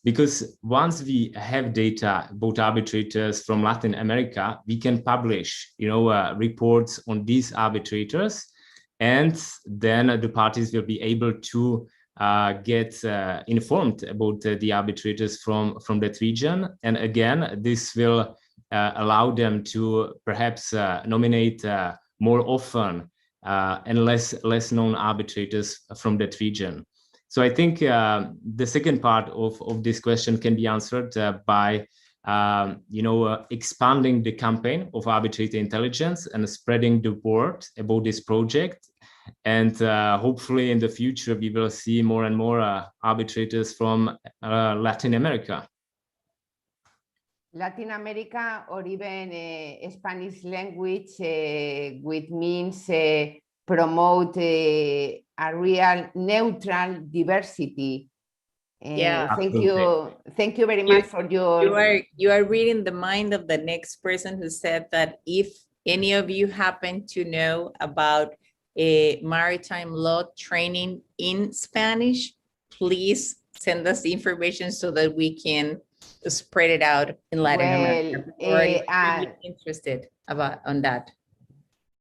Because once we have data about arbitrators from Latin America, we can publish, reports on these arbitrators, and then the parties will be able to get informed about the arbitrators from that region. And again, this will allow them to perhaps nominate more often and less known arbitrators from that region. So I think the second part of this question can be answered by expanding the campaign of arbitrator intelligence and spreading the word about this project. And hopefully in the future, we will see more and more arbitrators from Latin America.
Latin America, or even Spanish language, which means promote a real neutral diversity.
Yeah,
thank you very much for your.
You are reading the mind of the next person who said that if any of you happen to know about a maritime law training in Spanish, please send us the information so that we can spread it out in Latin America. We're really interested on that.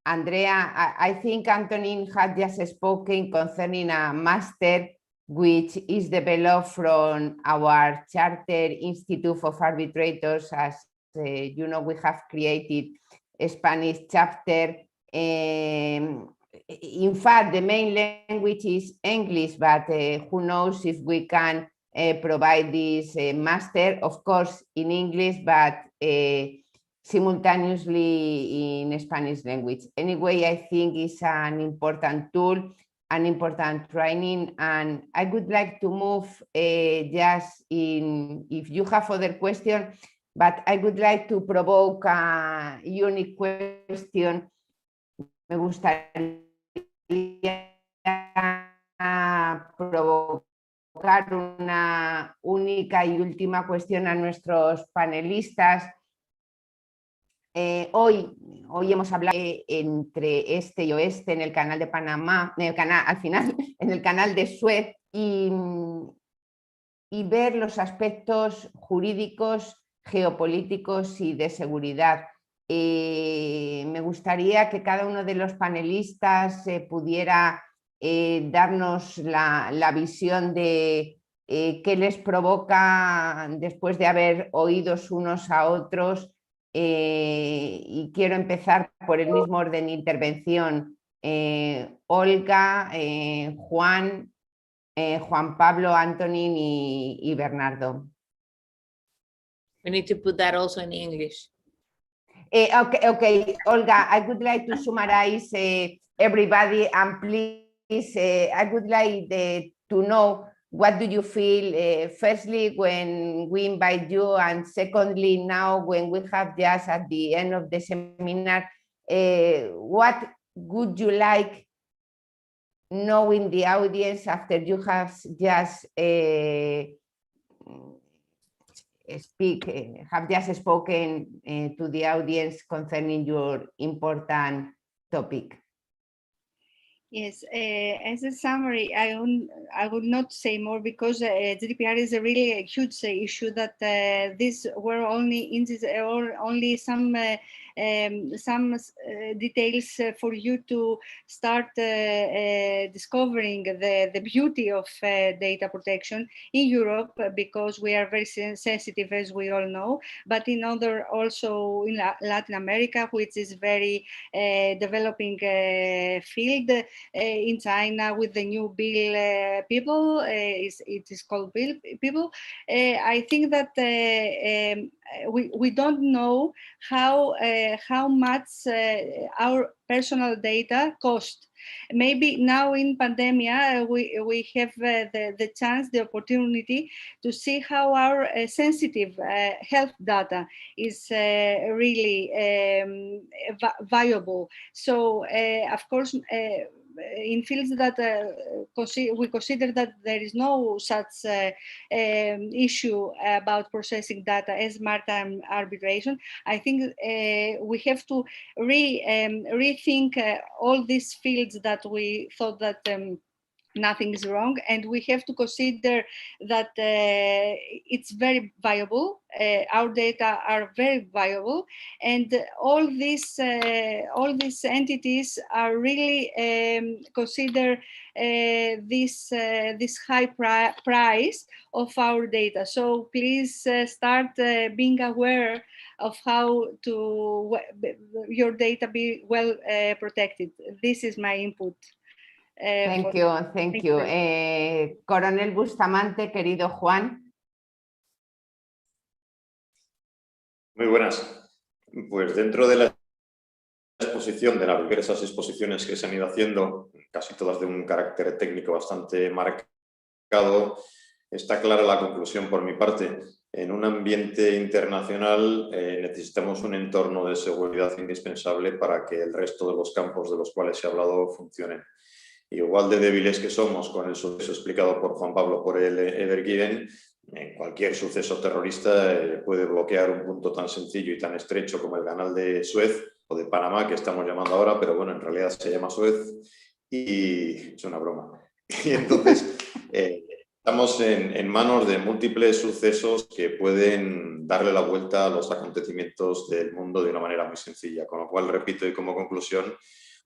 Andrea, I think Antonin had just spoken concerning a master which is developed from our Charter Institute of Arbitrators. As you know, we have created a Spanish chapter. In fact, the main language is English, but who knows if we can provide this master, of course, in English, but simultaneously in Spanish language. Anyway, I think it's an important tool, an important training, and I would like to move just in, if you have other questions, but I would like to provoke a unique question. Me gustaría provocar una única y última cuestión a nuestros panelistas. Hoy hemos hablado entre este y oeste en el canal de Panamá, al final en el canal de Suez, y ver los aspectos jurídicos, geopolíticos y de seguridad. Me gustaría que cada uno de los panelistas pudiera darnos la visión de qué les provoca después de haber oídos unos a otros. Y quiero empezar por el mismo orden de intervención. Olga, Juan Pablo, Antonin y Bernardo.
We need to put that also in English.
Okay, Olga, I would like to summarize everybody, and please, I would like to know what do you feel, firstly, when we invite you, and secondly, now when we have just at the end of the seminar, what would you like knowing the audience after you have just spoken to the audience concerning your important topic?
Yes, as a summary, I would not say more, because GDPR is a really huge issue that these were only some details for you to start discovering the beauty of data protection in Europe, because we are very sensitive, as we all know, but in also in Latin America, which is very developing field. In China with the new bill people, it is called bill people. I think that we don't know how much our personal data cost. Maybe now in pandemic, we have the chance, the opportunity to see how our sensitive health data is really valuable. So, of course, in fields that we consider that there is no such issue about processing data as maritime arbitration, I think we have to rethink all these fields that we thought that nothing is wrong, and we have to consider that it's very viable. Our data are very viable, and all these entities are really consider this high price of our data. So please start being aware of how to your data be well protected. This is my input.
Thank you. Coronel Bustamante, querido Juan.
Muy buenas. Pues dentro de la exposición, de las diversas exposiciones que se han ido haciendo, casi todas de un carácter técnico bastante marcado, está clara la conclusión por mi parte. En un ambiente internacional necesitamos un entorno de seguridad indispensable para que el resto de los campos de los cuales se ha hablado funcionen. Igual de débiles que somos con el suceso explicado por Juan Pablo por el Evergiven, cualquier suceso terrorista puede bloquear un punto tan sencillo y tan estrecho como el canal de Suez o de Panamá, que estamos llamando ahora, pero bueno, en realidad se llama Suez y es una broma. Y entonces estamos en manos de múltiples sucesos que pueden darle la vuelta a los acontecimientos del mundo de una manera muy sencilla. Con lo cual, repito y como conclusión,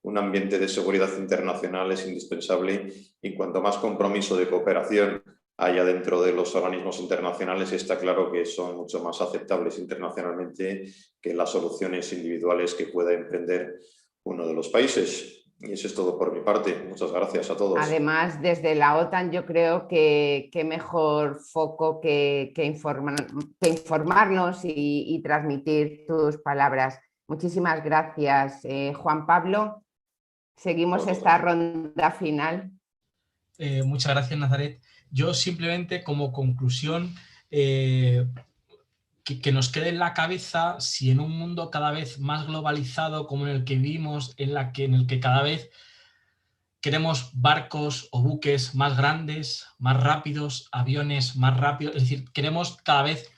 un ambiente de seguridad internacional es indispensable y cuanto más compromiso de cooperación haya dentro de los organismos internacionales, está claro que son mucho más aceptables internacionalmente que las soluciones individuales que pueda emprender uno de los países. Y eso es todo por mi parte. Muchas gracias a todos.
Además, desde la OTAN yo creo que qué mejor foco que informarnos y transmitir tus palabras. Muchísimas gracias, Juan Pablo. Seguimos esta ronda final.
Muchas gracias, Nazaret. Yo simplemente como conclusión que nos quede en la cabeza, si en un mundo cada vez más globalizado como en el que vivimos, en el que cada vez queremos barcos o buques más grandes, más rápidos, aviones más rápidos, es decir, queremos cada vez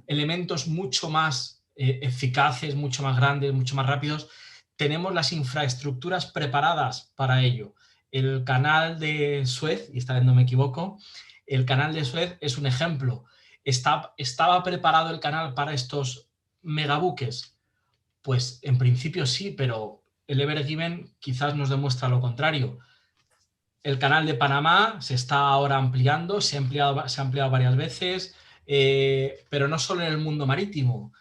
elementos mucho más eficaces, mucho más grandes, mucho más rápidos, tenemos las infraestructuras preparadas para ello. El canal de Suez, y esta vez no me equivoco, el canal de Suez es un ejemplo. ¿Estaba preparado el canal para estos megabuques? Pues en principio sí, pero el Evergiven quizás nos demuestra lo contrario. El canal de Panamá se está ahora ampliando, se ha ampliado varias veces, pero no solo en el mundo marítimo.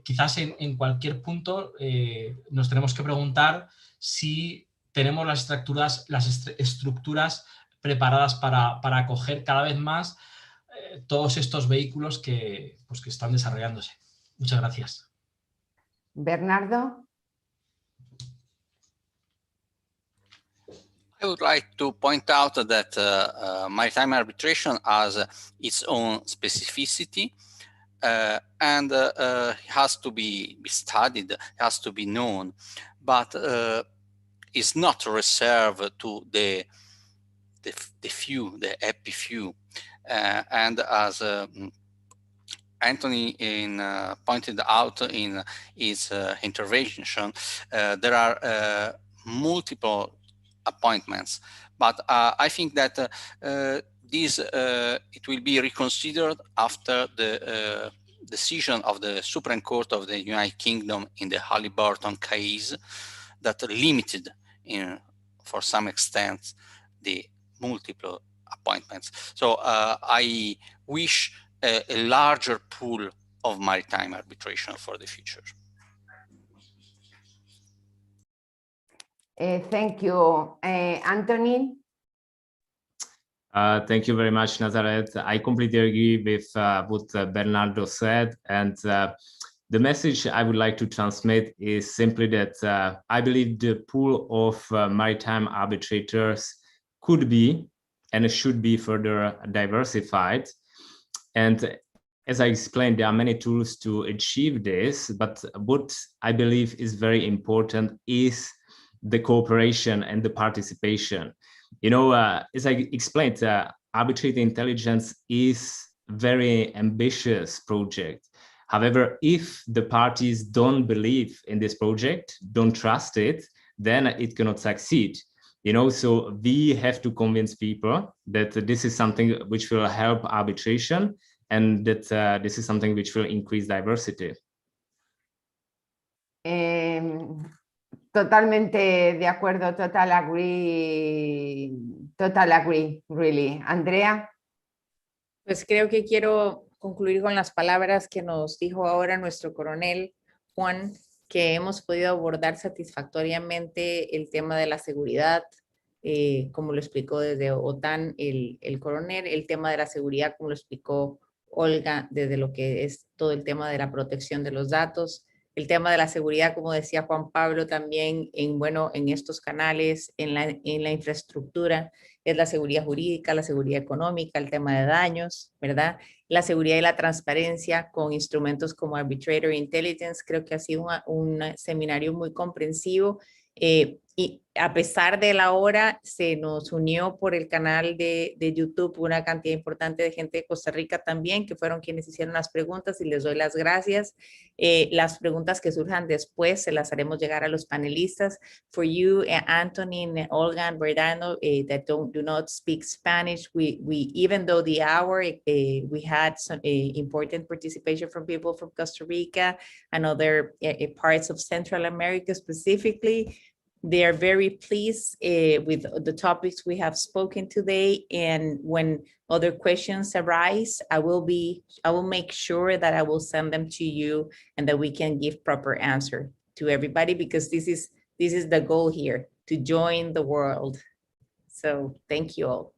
Quizás en cualquier punto nos tenemos que preguntar si tenemos las estructuras preparadas para acoger cada vez más todos estos vehículos que están desarrollándose. Muchas gracias.
Bernardo.
I would like to point out that maritime arbitration has its own specificity and has to be studied, has to be known, but is not reserved to the few, the happy few. And as Anthony pointed out in his intervention, there are multiple appointments, but I think that it will be reconsidered after the decision of the Supreme Court of the United Kingdom in the Halliburton case that limited for some extent the multiple appointments. So I wish a larger pool of maritime arbitration for the future.
Thank you. Anthony?
Thank you very much, Nazaret. I completely agree with what Bernardo said. And the message I would like to transmit is simply that I believe the pool of maritime arbitrators could be and should be further diversified. And as I explained, there are many tools to achieve this, but what I believe is very important is the cooperation and the participation. You know, as I explained, arbitrary intelligence is a very ambitious project. However, if the parties don't believe in this project, don't trust it, then it cannot succeed. You know, so we have to convince people that this is something which will help arbitration and that this is something which will increase diversity.
Totalmente de acuerdo, total agree, really. Andrea.
Pues creo que quiero concluir con las palabras que nos dijo ahora nuestro coronel Juan, que hemos podido abordar satisfactoriamente el tema de la seguridad, como lo explicó desde OTAN el coronel, el tema de la seguridad, como lo explicó Olga, desde lo que es todo el tema de la protección de los datos, el tema de la seguridad, como decía Juan Pablo, también en estos canales, en la infraestructura, es la seguridad jurídica, la seguridad económica, el tema de daños, ¿verdad? La seguridad y la transparencia con instrumentos como Arbitrator Intelligence. Creo que ha sido un seminario muy comprensivo. Y a pesar de la hora, se nos unió por el canal de YouTube una cantidad importante de gente de Costa Rica también, que fueron quienes hicieron las preguntas y les doy las gracias. Las preguntas que surjan después se las haremos llegar a los panelistas. For you, Antonin, Olga, and Bernardo, that do not speak Spanish, we even though the hour, we had some important participation from people from Costa Rica and other parts of Central America specifically. They are very pleased with the topics we have spoken today, and when other questions arise, I will make sure that I will send them to you and that we can give proper answer to everybody, because this is the goal here, to join the world. So thank you all.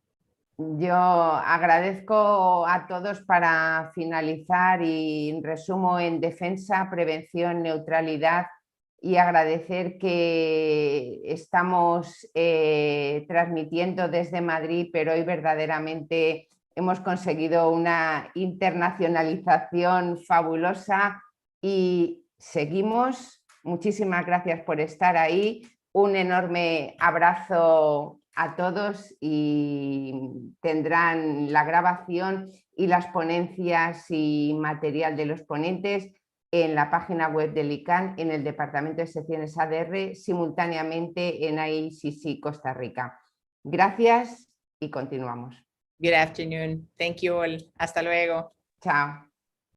Yo agradezco a todos para finalizar y resumo en defensa, prevención, neutralidad, y agradecer que estamos transmitiendo desde Madrid, pero hoy verdaderamente hemos conseguido una internacionalización fabulosa y seguimos. Muchísimas gracias por estar ahí. Un enorme abrazo a todos y tendrán la grabación y las ponencias y material de los ponentes en la página web del ICAM, en el Departamento de Secciones ADR, simultáneamente en ICC Costa Rica. Gracias y continuamos.
Good afternoon. Thank you all. Hasta luego.
Chao.